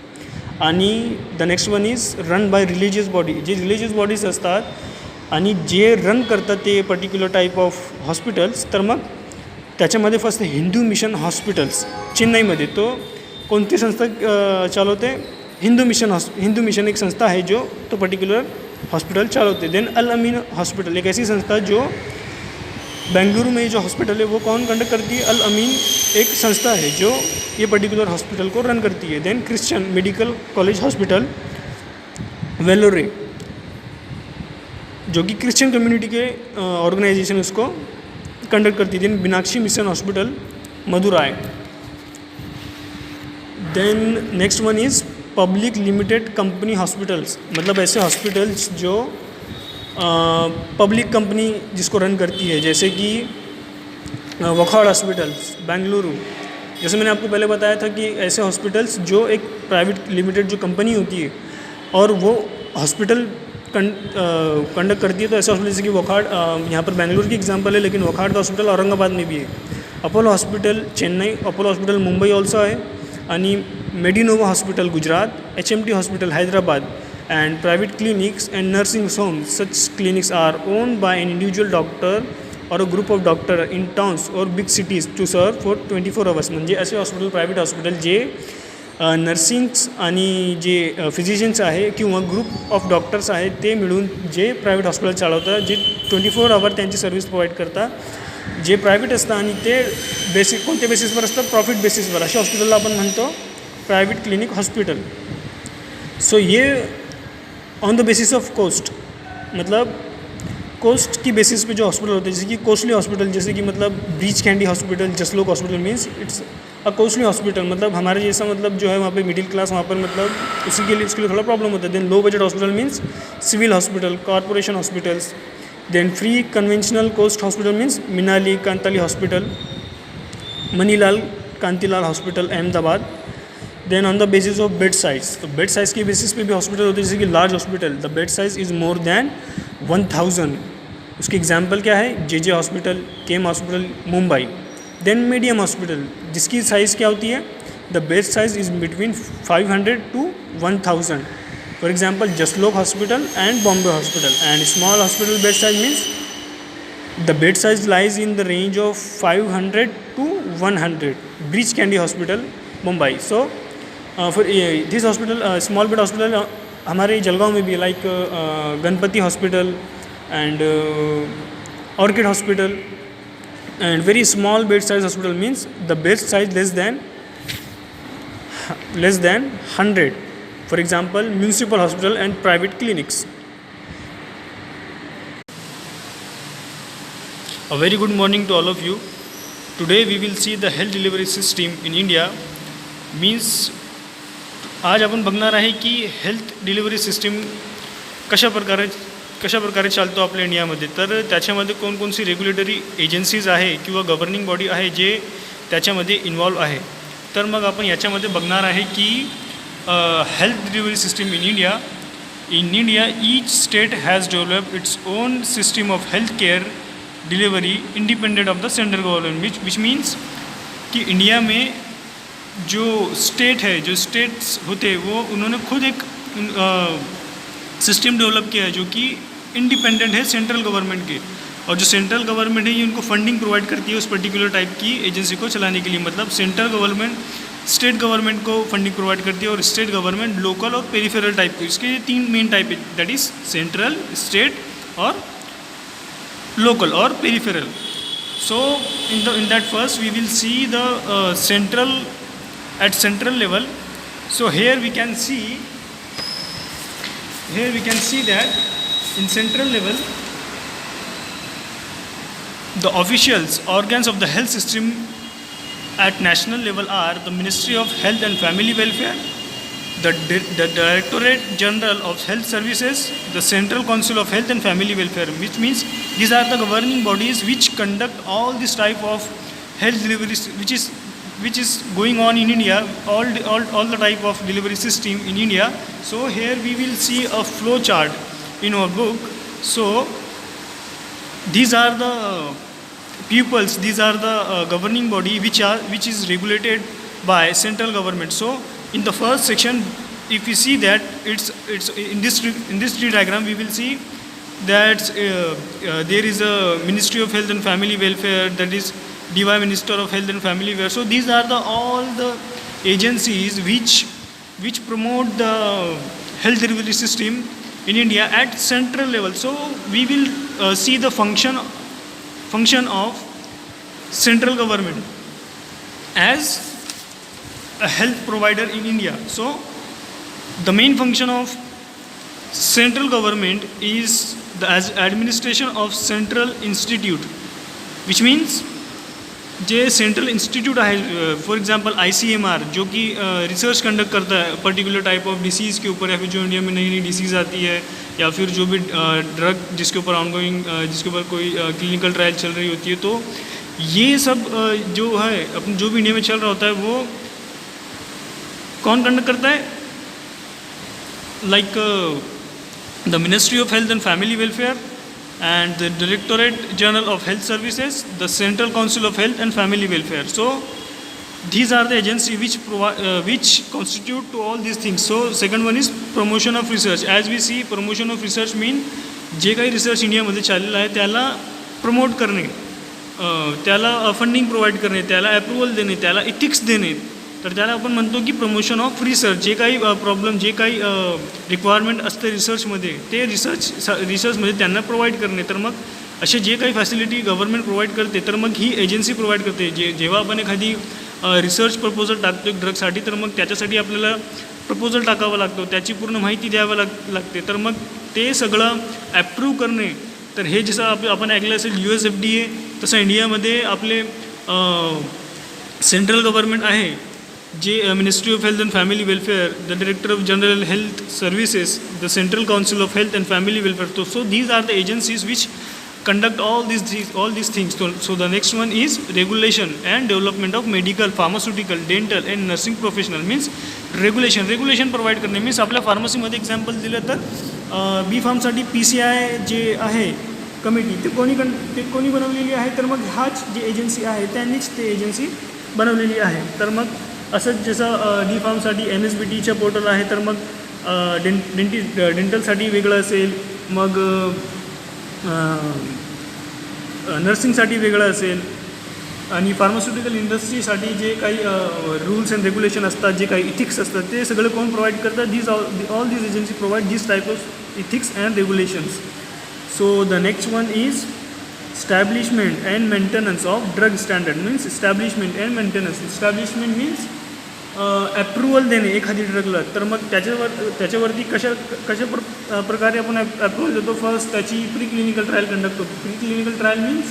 आणि the next one is run by religious body. जे रिलिजियस बॉडीज असतात आणि जे रन करतात ते पर्टिक्युलर टाईप ऑफ हॉस्पिटल्स. तर मग त्याच्यामध्ये फर्स्ट हिंदू मिशन हॉस्पिटल्स चेन्नईमध्ये. तो कोणती संस्था चालवते? हिंदू मिशन एक संस्था आहे जो तो पर्टिक्युलर हॉस्पिटल चालवते. देन अल अमीन हॉस्पिटल एक ऐसी संस्था जो बेंगलुरु में जो हॉस्पिटल है वो कौन कंडक्ट करती है? अल अमीन एक संस्था है जो ये पर्टिकुलर हॉस्पिटल को रन करती है. Then Christian medical college hospital Vellore जो कि क्रिश्चियन कम्युनिटी के ऑर्गेनाइजेशन उसको कंडक्ट करती है. Then Meenakshi mission hospital Madurai. Then next one is public limited company hospitals. मतलब ऐसे हॉस्पिटल्स जो पब्लिक कंपनी जिसको रन करती है, जैसे कि वखाड़ हॉस्पिटल्स बेंगलुरु. जैसे मैंने आपको पहले बताया था कि ऐसे हॉस्पिटल्स जो एक प्राइवेट लिमिटेड जो कंपनी होती है और वो हॉस्पिटल कंडक्ट करती है. तो ऐसे हॉस्पिटल जैसे कि वखाड़ यहाँ पर बेंगलुरु की एग्जांपल है, लेकिन वखाड़ का हॉस्पिटल औरंगाबाद में भी है. Apollo hospital Chennai, Apollo hospital Mumbai also आहे. आणि Medinova hospital Gujarat, HMT hospital Hyderabad. And private clinics and nursing homes. Such clinics are owned by an individual doctor or a group of doctor in towns or big cities to serve for 24 hours. म्हणजे असे हॉस्पिटल प्रायव्हेट हॉस्पिटल जे नर्सिंग्स आणि जे फिजिशियन्स आहे किंवा ग्रुप ऑफ डॉक्टर्स आहेत ते मिळून जे प्रायव्हेट हॉस्पिटल चालवतात, जे 24 आवर त्यांची सर्व्हिस प्रोव्हाइड करतात, जे प्रायव्हेट असतं आणि ते कोणत्या बेसिसवर असतं? प्रॉफिट बेसिसवर. अशा हॉस्पिटलला आपण म्हणतो प्रायव्हेट क्लिनिक हॉस्पिटल. सो ये on the basis of cost, मतलब कोस्ट की बेसिस पे जो हॉस्पिटल होते हैं, जैसे कि कोस्टली हॉस्पिटल, जैसे कि मतलब Breach candy hospital, Jaslok hospital means it's a costly hospital. मतलब हमारे जैसा मतलब जो है वहाँ पे मिडिल क्लास, वहाँ पर मतलब उसके लिए थोड़ा प्रॉब्लम होता है. Then low budget hospital means civil hospital, corporation hospitals. Then free conventional cost hospital means Minali Kantali hospital, Manilal Kantilal hospital Ahmedabad. Then on the basis of bed size, तो बेड साइज़ के बेसिस पे भी हॉस्पिटल होते हैं. जैसे कि large hospital the bed size is more than 1000. उसकी एग्जांपल क्या है? JJ hospital, KEM hospital Mumbai. Then medium hospital जिसकी साइज़ क्या होती है? The bed size is between 500 to 1000. For example Jaslok hospital end Bombay hospital. End small hospital bed size means the bed size lies in the range of 500 to 100. Breach candy hospital Mumbai. So for this hospital, small bed hospital हमारे जलगांव में भी, like Ganpati hospital end orchid hospital, and very small bed size hospital means the bed size less than 100. For example, municipal hospital and private clinics. A very good morning to all of you. Today we will see the health delivery system in India. Means आज आपण बघणार आहे की हेल्थ डिलिव्हरी सिस्टीम कशा प्रकारे चालतो आपल्या इंडियामध्ये. तर त्याच्यामध्ये कोणकोणती रेग्युलेटरी एजन्सीज आहे किंवा गव्हर्निंग बॉडी आहे जे त्याच्यामध्ये इन्वॉल्व आहे. तर मग आपण याच्यामध्ये बघणार आहे की health delivery system in India. In India each state has developed its own system of health care delivery independent of the central government. Which means कि इंडिया में जो स्टेट है, जो स्टेट्स होते वो उन्होंने खुद एक सिस्टम डेवलप किया है जो कि इंडिपेंडेंट है सेंट्रल गवर्नमेंट के. और जो सेंट्रल गवर्नमेंट है ये उनको फंडिंग प्रोवाइड करती है उस पर्टिकुलर टाइप की एजेंसी को चलाने के लिए. मतलब सेंट्रल गवर्नमेंट स्टेट गवर्नमेंट को फंडिंग प्रोवाइड करती है और स्टेट गवर्नमेंट लोकल और पेरिफेरल टाइप को. इसके 3 मेन टाइप है, दैट इज़ सेंट्रल, स्टेट और लोकल और peripheral. So in that first we will see the at central level. So here we can see that in central level the officials organs of the health system at national level are the Ministry of Health and Family Welfare, the Directorate General of Health Services, the Central Council of Health and Family Welfare, which means these are the governing bodies which conduct all this type of health delivery which is going on in India, all the type of delivery system in India. So here we will see a flow chart in our book. So these are the pupils, these are the governing body which is regulated by central government. So in the first section, if you see that it's in this tree diagram, we will see that there is a Ministry of Health and Family Welfare, that is DY Minister of Health and Family Welfare. So these are all the agencies which promote the health delivery system in India at central level. So we will see the function of central government as a health provider in India. So the main function of central government is the administration of central institute, which means जे सेंट्रल इंस्टीट्यूट है, फॉर एग्जांपल ICMR, जो कि रिसर्च कंडक्ट करता है पर्टिकुलर टाइप ऑफ डिसीज़ के ऊपर, या फिर जो इंडिया में नई डिसीज़ आती है, या फिर जो भी ड्रग जिसके ऊपर ऑनगोइंग, जिसके ऊपर कोई क्लिनिकल ट्रायल चल रही होती है. तो ये सब जो है अपन जो भी इंडिया में चल रहा होता है वो कौन कंडक्ट करता है? Like the ministry of health and family welfare and the Directorate General of Health Services, the Central Council of Health and Family Welfare. So these are the agencies which constitute to all these things. So second one is promotion of research. As we see, promotion of research mean जे काही रिसर्च इंडियामध्ये चाललेला आहे त्याला प्रमोट करणे, त्याला फंडिंग प्रोव्हाइड करणे, त्याला अप्रूव्हल देणे, त्याला इथिक्स देणे. तर त्याला आपण म्हणतो की प्रमोशन ऑफ रिसर्च. जे काही प्रॉब्लेम, जे काही रिक्वायरमेंट असते रिसर्चमध्ये, ते रिसर्चमध्ये त्यांना प्रोव्हाइड करणे. तर मग असे जे काही फॅसिलिटी गव्हर्नमेंट प्रोव्हाइड करते तर मग ही एजन्सी प्रोव्हाइड करते. जेव्हा आपण एखादी रिसर्च प्रपोजल टाकतो एक ड्रगसाठी, तर मग त्याच्यासाठी आपल्याला प्रपोजल टाकावा लागतो, त्याची पूर्ण माहिती द्यावी लागते. तर मग ते सगळं ॲप्रूव्ह करणे. तर हे जसं आपण ऐकलं असेल USFDA, तसं इंडियामध्ये आपले सेंट्रल गव्हर्नमेंट आहे, जे ministry of health and family welfare, the director of general health services, the central council of health and family welfare. So these are the agencies which conduct all these things. So the next one is regulation and development of medical, pharmaceutical, dental and nursing professional. Means regulation provide करणे. मीन्स आपल्या फार्मसीमध्ये एक्झाम्पल दिलं तर बी फार्मसाठी PCI जे आहे कमिटी, ते कोणी बनवलेली आहे? तर मग हाच जी एजन्सी आहे त्यांनीच ते एजन्सी बनवलेली आहे. तर मग असंच जसं डी फार्मसाठी NSBTच्या पोर्टल आहे, तर मग डेंटलसाठी वेगळं असेल, मग नर्सिंगसाठी वेगळं असेल, आणि फार्मास्युटिकल इंडस्ट्रीसाठी जे काही रूल्स अँड रेग्युलेशन असतात, जे काही इथिक्स असतात, ते सगळं कोण प्रोव्हाइड करतात? All these agency provide this type of ethics and regulations. So the next one is establishment and maintenance of drug standard. Means establishment and maintenance. Establishment means approval देणे एखादी ड्रगला. तर मग त्याच्यावरती कशा प्रकारे आपण अप्रुव्हल देतो? फर्स्ट त्याची प्री क्लिनिकल ट्रायल कंडक्ट होतो. प्री क्लिनिकल ट्रायल मीन्स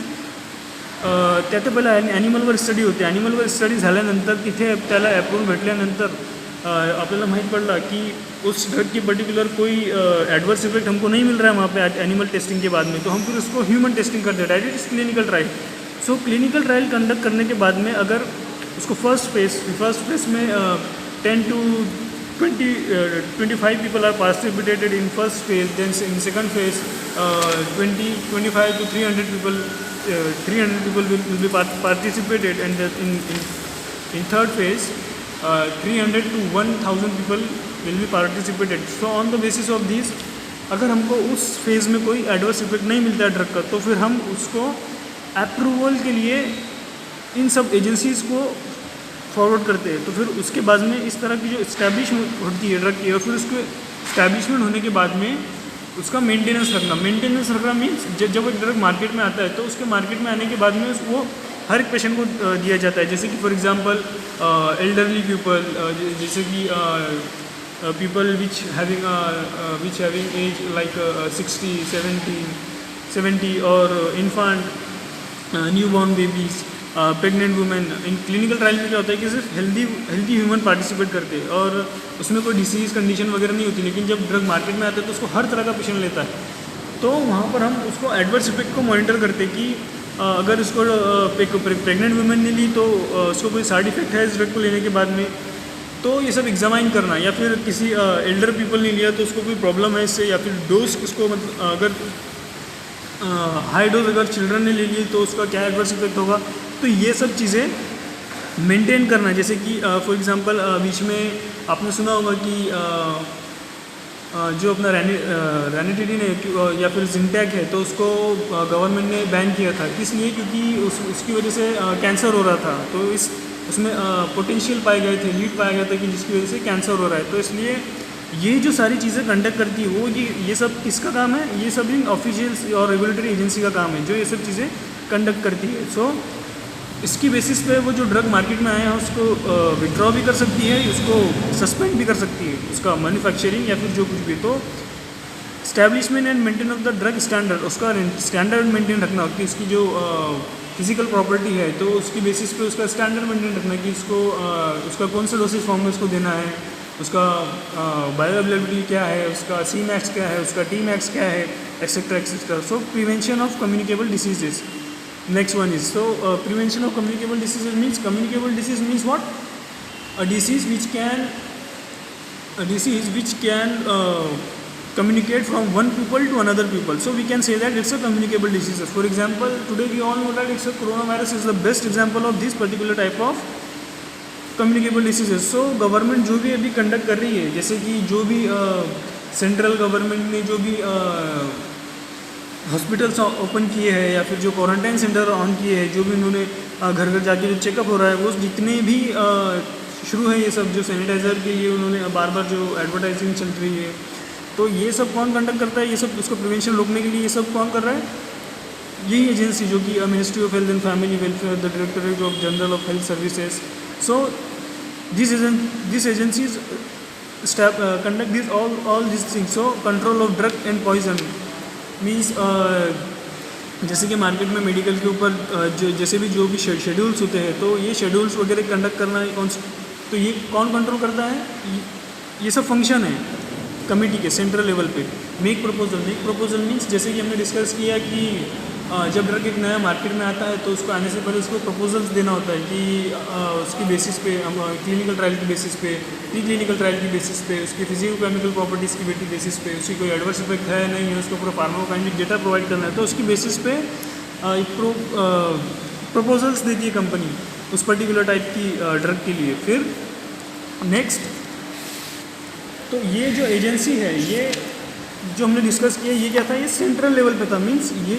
त्यात पहिला ॲनिमलवर स्टडी होते. ॲनिमलवर स्टडी झाल्यानंतर तिथे त्याला अप्रूव्हल भेटल्यानंतर आपल्याला माहीत पडला कि उस ड्रग की पर्टिकुलर कोई एडवर्स इफेक्ट हमको नहीं मिल रहा है वहाँ पे एनिमल टेस्टिंग के बाद में, तो हम फिर उसको ह्यूमन टेस्टिंग करते हैं. Direct is clinical trial. So clinical trial conduct करने के बाद में अगर उसको फर्स्ट फेज में 10 to 25 people are participated in first phase. Then in second phase 25 to 300 people will be participated, and in third phase 300 to 1000 people will be participated. So on the basis of this, अगर हमको उस फेज़ में कोई एडवर्स इफेक्ट नहीं मिलता है ड्रग का, तो फिर हम उसको अप्रूवल के लिए इन सब एजेंसीज़ को फॉरवर्ड करते हैं. तो फिर उसके बाद में इस तरह की जो इस्टेब्लिशमेंट होती है ड्रग की, और फिर उसको इस्टेब्लिशमेंट होने के बाद में उसका मेंटेनेंस रखना मीन्स जब एक ड्रग मार्केट में आता है तो उसके मार्केट में आने के बाद में वो हर एक पेशेंट को दिया जाता है. जैसे कि फॉर एग्जांपल एल्डरली पीपल, जैसे कि people which having age like 60, 70 और infant, new born babies, pregnant women. इन क्लिनिकल ट्रायल में क्या होता है कि सिर्फ हेल्दी ह्यूमन पार्टिसिपेट करते हैं और उसमें कोई डिसीज़ कंडीशन वगैरह नहीं होती. लेकिन जब ड्रग मार्केट में आता है तो उसको हर तरह का पेशेंट लेता है. तो वहाँ पर हम उसको एडवर्स इफेक्ट को मॉनिटर करते हैं कि अगर इसको एक प्रेग्नेंट वुमेन ने ली तो उसको कोई साइड इफेक्ट है इस ड्रग को लेने के बाद में, तो ये सब एग्जामाइन करना. या फिर किसी एल्डर पीपल ने लिया तो उसको कोई प्रॉब्लम है इससे, या फिर डोज उसको मतलब अगर हाई डोज अगर चिल्ड्रन ने ले ली तो उसका क्या एडवर्स इफेक्ट होगा. तो ये सब चीज़ें मेंटेन करना. जैसे कि फॉर एग्जांपल बीच में आपने सुना होगा कि जो अपना रैनिटिडिन है या फिर जिंटैक है, तो उसको गवर्नमेंट ने बैन किया था. किस लिए? क्योंकि उसकी वजह से कैंसर हो रहा था. तो उसमें पोटेंशियल पाए गए थे, लीड पाया गया था कि जिसकी वजह से कैंसर हो रहा है. तो इसलिए ये जो सारी चीज़ें कंडक्ट करती है वो ये सब किसका काम है? ये सब इन ऑफिशियल्स और रेगुलेटरी एजेंसी का काम है जो ये सब चीज़ें कंडक्ट करती है. सो इसकी बेसिस पे वो जो ड्रग मार्केट में आया है उसको विड्रॉ भी कर सकती है, उसको सस्पेंड भी कर सकती है, उसका मैन्युफैक्चरिंग या फिर जो कुछ भी. तो establishment end maintain of the drug standard, उसका स्टैंडर्ड मेंटेन रखना कि उसकी जो फिजिकल प्रॉपर्टी है तो उसकी बेसिस पे उसका स्टैंडर्ड मेंटेन रखना कि उसका कौन सा डोसेज फॉर्म में उसको देना है, उसका बायोअवेलेबिलिटी क्या है, उसका सी मैक्स क्या है, उसका टी मैक्स क्या है, etcetera etcetera. So prevention of communicable diseases. Next one is prevention of communicable diseases means what? A disease which can communicate from one people to another people. So we can say that it's a communicable disease. For example, today we all know that it's a coronavirus is the best example of this particular type of communicable diseases. So government जो भी अभी conduct कर रही है, जैसे कि जो भी सेंट्रल गवर्नमेंट ने जो भी हॉस्पिटल्स ओपन किए हैं या फिर जो क्वारंटाइन सेंटर ऑन किए हैं, जो भी उन्होंने घर घर जाके जो चेकअप हो रहा है, वो जितने भी शुरू है ये सब, जो सैनिटाइज़र के लिए उन्होंने बार बार जो एडवर्टाइजिंग चल रही है, तो ये सब कौन कंडक्ट करता है? ये सब उसको प्रिवेंशन रोकने के लिए ये सब कौन कर रहा है? यही एजेंसी जो कि ministry of health and family welfare, the directorate of general of health services. So this agencies conduct this all these things. So control of drug and poison means जैसे कि मार्केट में मेडिकल के ऊपर जैसे भी जो भी शेड्यूल्स होते हैं, तो ये शेड्यूल्स वगैरह कंडक्ट करना तो ये कौन कंट्रोल करता है? ये सब फंक्शन है कमेटी के सेंट्रल लेवल पे. मेक प्रपोजल मीन्स जैसे कि हमने डिस्कस किया कि जब ड्रग एक नया मार्केट में आता है तो उसको आने से पहले उसको प्रपोजल्स देना होता है कि उसकी बेसिस पे, क्लिनिकल ट्रायल की बेसिस पे, प्री क्लिनिकल ट्रायल की बेसिस पे, उसकी फिजिको केमिकल प्रॉपर्टीज़ की बेसिस पे, उसकी कोई एडवर्स इफेक्ट है नहीं है, उसको पूरा फार्माकोकाइनेटिक डेटा प्रोवाइड करना है. तो उसकी बेसिस पे प्रपोजल्स देती है कंपनी उस पर्टिकुलर टाइप की ड्रग के लिए. फिर नेक्स्ट, तो ये जो एजेंसी है, ये जो हमने डिस्कस किया, ये क्या था? ये सेंट्रल लेवल पे था. मीन्स ये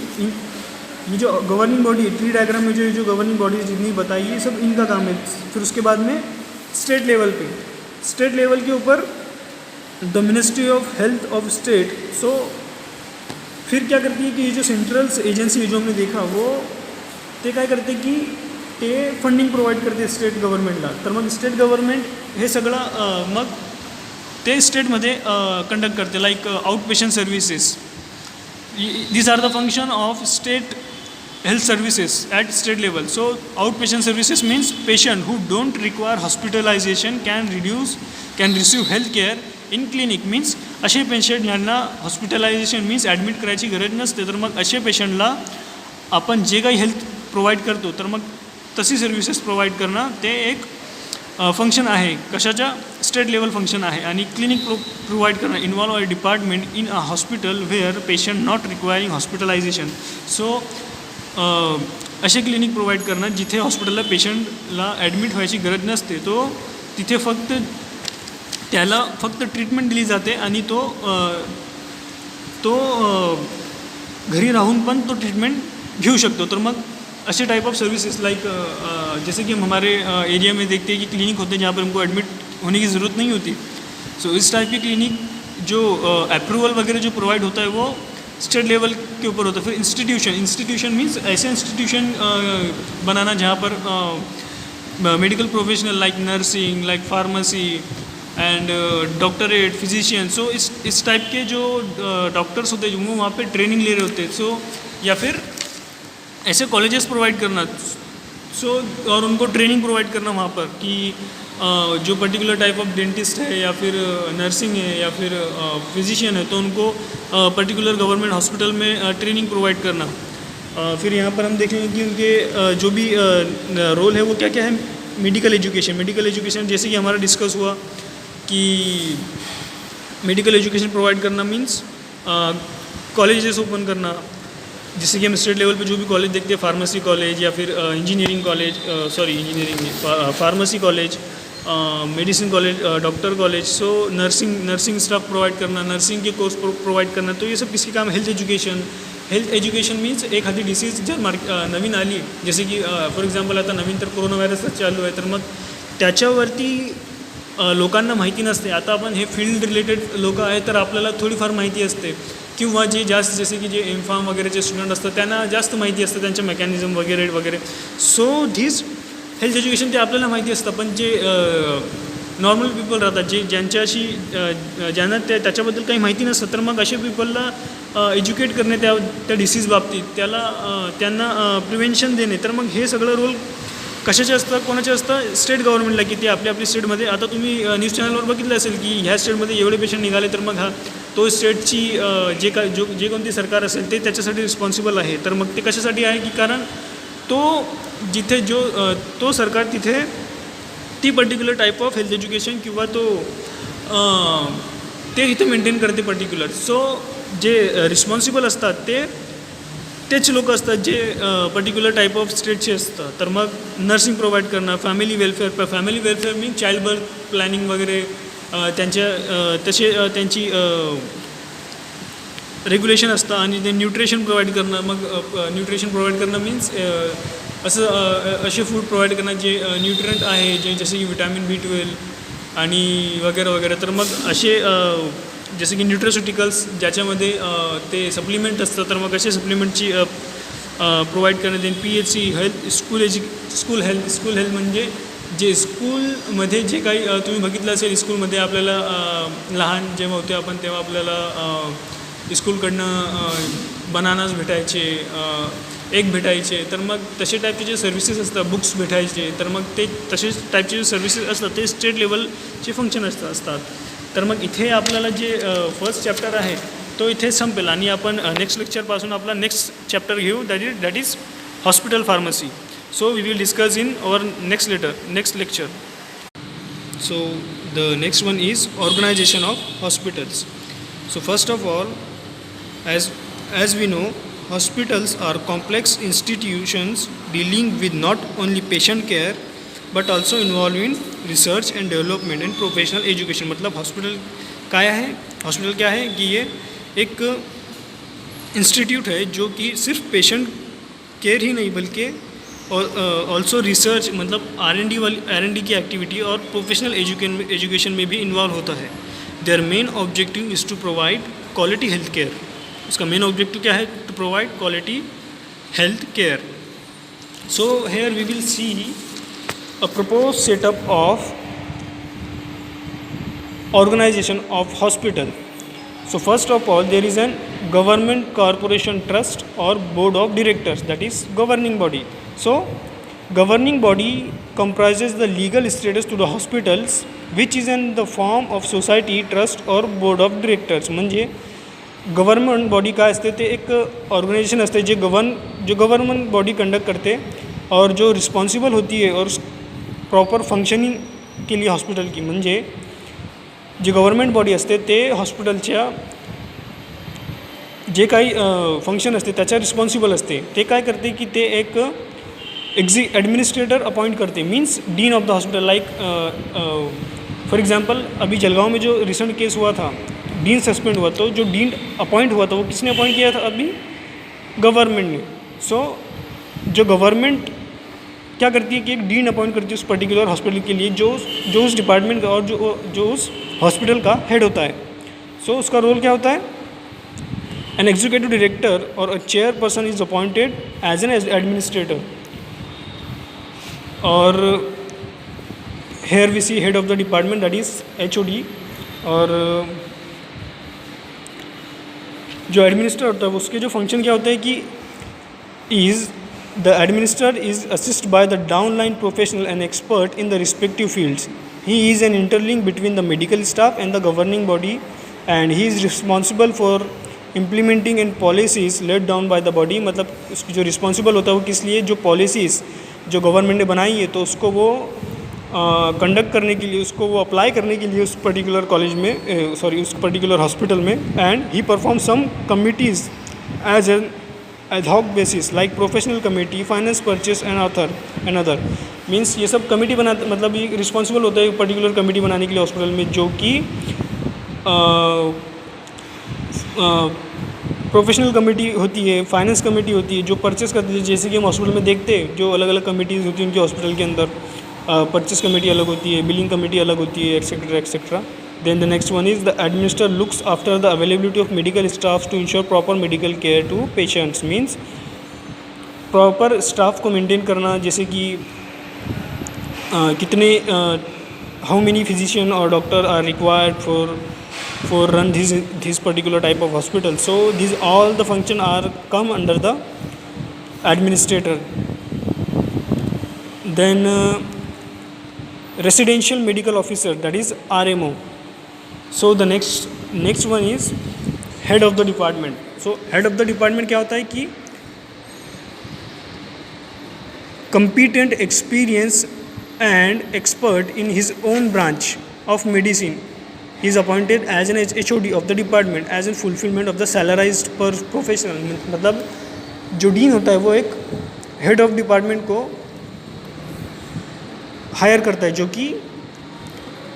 ये जो गवर्निंग बॉडी है, ट्री डायग्राम में जो गवर्निंग बॉडीज जितनी बताई ये सब इनका काम है। फिर उसके बाद में स्टेट लेवल पे, स्टेट लेवल के ऊपर the ministry of health of state. So फिर क्या करती है कि ये जो सेंट्रल एजन्सी है जो हमने देखा वो ते काय करते की ते फंडिंग प्रोवाइड करते स्टेट गव्हर्नमेंटला। तर मग स्टेट गव्हर्नमेंट हे सगळं मग ते स्टेटमध्ये कंडक्ट करते, like outpatient services. These are the function of state health services at state level. So outpatient services means patient who don't require hospitalization can receive health care in clinic. means असे पेशंट यांना हॉस्पिटलायझेशन मीन्स ॲडमिट करायची गरज नसते. तर मग अशा पेशंटला आपण जे काही हेल्थ प्रोव्हाइड करतो तर मग तशी सर्व्हिसेस प्रोव्हाइड करणं ते एक फंक्शन आहे. कशाच्या? स्टेट लेवल फंक्शन आहे. आणि क्लिनिक प्रोव्हाइड करणं involve a department in a hospital where patient not requiring hospitalisation. So असे क्लिनिक प्रोव्हाइड करणं जिथे हॉस्पिटलला पेशंटला ॲडमिट व्हायची गरज नसते, तो तिथे त्याला फक्त ट्रीटमेंट दिली जाते आणि तो घरी राहून पण तो ट्रीटमेंट घेऊ शकतो. तर मग ऐसे टाइप ऑफ सर्विसेज लाइक जैसे कि हम हमारे एरिया में देखते हैं कि क्लिनिक होते हैं जहाँ पर हमको एडमिट होने की ज़रूरत नहीं होती. सो इस टाइप की क्लिनिक जो अप्रूवल वगैरह जो प्रोवाइड होता है वो स्टेट लेवल के ऊपर होता है. फिर इंस्टीट्यूशन मीन्स ऐसे इंस्टीट्यूशन बनाना जहाँ पर medical professional like nursing, like pharmacy and doctorate, physician. So इस टाइप के जो डॉक्टर्स होते हैं वो वहाँ पे ट्रेनिंग ले रहे होते हैं. सो या फिर ऐसे कॉलेजेस प्रोवाइड करना. सो और उनको ट्रेनिंग प्रोवाइड करना वहाँ पर कि जो पर्टिकुलर टाइप ऑफ डेंटिस्ट है या फिर नर्सिंग है या फिर फिजिशियन है तो उनको पर्टिकुलर गवर्नमेंट हॉस्पिटल में ट्रेनिंग प्रोवाइड करना. फिर यहाँ पर हम देखेंगे कि उनके जो भी रोल है वो क्या क्या है. मेडिकल एजुकेशन जैसे कि हमारा डिस्कस हुआ कि मेडिकल एजुकेशन प्रोवाइड करना मीन्स कॉलेजेस ओपन करना. जैसे कि हम स्टेट लेवल पे जो भी कॉलेज देखते हैं, फार्मेसी कॉलेज या फिर engineering college, pharmacy college, medicine college, doctor college. So nursing staff provide करना, नर्सिंग के कोर्स प्रोवाइड करना. तो ये सब किसके काम? हेल्थ एज्युकेशन मीन्स एखादी डिसीज जर नवीन आली, जसे की फॉर एक्झाम्पल आता नवीन तर कोरोना व्हायरसच चालू आहे, तर मग त्याच्यावरती लोकांना माहिती नसते. आता आपण हे फील्ड रिलेटेड लोक आहेत तर आपल्याला थोडीफार माहिती असते, किंवा जे जास्त जसे की जे एमफार्म वगैरेचे स्टुडंट असतात त्यांना जास्त माहिती असतं त्यांच्या मेकॅनिझम वगैरे. सो धिस हेल्थ एज्युकेशन ते आपल्याला माहिती असतं. पण जे नॉर्मल पीपल राहतात ज्यांना त्याच्याबद्दल काही माहिती नसतं, तर मग अशा पीपलला एज्युकेट करणे त्या डिसीज बाबतीत त्यांना प्रिव्हेन्शन देणे. तर मग हे सगळं रोल कशाचे असतं, कोणाचे असतं? स्टेट गव्हर्नमेंटला. की ते आपल्या स्टेटमध्ये, आता तुम्ही न्यूज चॅनलवर बघितलं असेल की ह्या स्टेटमध्ये एवढे पेशंट निघाले, तर मग तो स्टेटची जे कोणती सरकार असेल ते त्याच्यासाठी रिस्पॉन्सिबल आहे. तर मग ते कशासाठी आहे की कारण जिथे तो सरकार तिथे ती particular type of health education किंवा ते इथे मेंटेन करते पर्टिक्युलर. सो जे रिस्पॉन्सिबल असतात तेच लोक असतात जे पर्टिक्युलर टाईप ऑफ स्टेटचे असतात. तर मग नर्सिंग प्रोव्हाइड करणं, family welfare means child birth planning वगैरे त्यांची रेग्युलेशन असतं. आणि ते न्यूट्रिशन प्रोव्हाइड करणं. मग न्यूट्रिशन प्रोव्हाइड करणं मीन्स असे फूड प्रोव्हाइड करणं जे न्यूट्रिएंट आहे, जसे की विटॅमिन B12 आणि वगैरे. तर मग असे जसे की न्यूट्रास्युटिकल्स ज्याच्यामध्ये ते सप्लिमेंट असतं, तर मग असे सप्लिमेंटची प्रोव्हाइड करणं. Then PHC health, school health म्हणजे जे स्कूलमध्ये जे काही तुम्ही बघितलं असेल, स्कूलमध्ये आपल्याला लहान जेव्हा होते आपण तेव्हा आपल्याला स्कूलकडनं बनानास भेटायचे, एग भेटायचे. तर मग तसे टाईपचे जे सर्व्हिसेस असतात, बुक्स भेटायचे, तर मग ते तसेच टाईपचे जे सर्व्हिसेस असतात ते स्टेट लेवलचे फंक्शन असतात. तर मग इथे आपल्याला जे फर्स्ट चॅप्टर आहे तो इथे संपेल आणि आपण नेक्स्ट लेक्चरपासून आपला नेक्स्ट चॅप्टर घेऊ, that is hospital pharmacy. So we will discuss in our next lecture. So the next one is organization of hospitals. So first of all, as we know, hospitals are complex institutions dealing with not only patient care but also involving research and development and professional education. मतलब हॉस्पिटल क्या है कि ये एक इंस्टीट्यूट है जो कि सिर्फ पेशेंट केयर ही नहीं बल्कि ऑल्सो रिसर्च मतलब R&D की एक्टिविटी और प्रोफेशनल एजुकेशन में भी इन्वॉल्व होता है। Their main objective is to provide quality health care. उसका मेन ऑब्जेक्टिव क्या है? To provide quality health care. So here we will see a propose setup of organization of hospital. So first of all there is an government corporation trust or board of directors, that is governing body. So governing body comprises the legal status to the hospitals which is in the form of society, trust or board of directors. म्हणजे गव्हर्नमेंट बॉडी काय असते ते एक ऑर्गनायझेशन असते जे गव्हर्नमेंट बॉडी कंडक्ट करते और जो रिस्पॉन्सिबल होती है और प्रॉपर फंक्शनिंग के लिए हॉस्पिटल की. म्हणजे जे गव्हर्नमेंट बॉडी असते ते हॉस्पिटलच्या जे काही फंक्शन असते त्याच्या रिस्पॉन्सिबल असते. ते काय करते की ते एक एडमिनिस्ट्रेटर अपॉइंट करते, means dean of the hospital. Like for example अभी जलगांव में जो रिसेंट केस हुआ था, डीन सस्पेंड हुआ, तो जो डीन अपॉइंट हुआ था वो किसने अपॉइंट किया था? अभी गवर्नमेंट ने. सो जो गवर्नमेंट क्या करती है कि एक डीन अपॉइंट करती है उस पर्टिकुलर हॉस्पिटल के लिए जो उस डिपार्टमेंट का और जो उस हॉस्पिटल का हेड होता है. सो उसका रोल क्या होता है? एन एग्जीक्यूटिव डायरेक्टर और a chair person is appointed as an administrator. और here we see head of the department, that is HOD. और जो एडमिनिस्ट्रेटर होता है उसके जो फंक्शन क्या होता है कि the administrator is assisted by the downline professional and expert in the respective fields. He is an interlink between the medical staff and the governing body, and he is responsible for implementing and policies laid down by the body. मतलब उसकी जो रिस्पॉन्सिबल होता है वो किस लिए? जो पॉलिसीज़ जो गवर्नमेंट ने बनाई है तो उसको वो कंडक्ट करने के लिए, उसको वो अप्लाई करने के लिए उस पर्टिकुलर कॉलेज में उस पर्टिकुलर हॉस्पिटल में. And he perform some committees as an ad hoc basis like professional committee, finance, purchase and other. Means ये सब कमेटी बनाते, मतलब ये रिस्पॉन्सिबल होता है एक पर्टिकुलर कमेटी बनाने के लिए हॉस्पिटल में, जो कि प्रोफेशनल कमेटी होती है, फाइनेंस कमेटी होती है जो परचेस करती है. जैसे कि हम हॉस्पिटल में देखते हैं जो अलग अलग कमेटीज़ होती हैं उनके हॉस्पिटल के अंदर, परचेस कमेटी अलग होती है, बिलिंग कमेटी अलग होती है, etcetera etcetera. Then the next one is the administrator looks after the availability of medical staff to ensure proper medical care to patients. Means proper staff को maintain करना, जैसे कि कितने how many physician or doctor are required for run this particular type of hospital. So these all the function are come under the administrator. Then residential medical officer, that is RMO. So the next one is head of the department. So head of the department क्या होता है कि competent, experienced and expert in his own branch of medicine. He is appointed as an HOD of the department as in fulfillment of the salarized per professional. मतलब जो डीन होता है वो एक हेड ऑफ डिपार्टमेंट को हायर करता है जो कि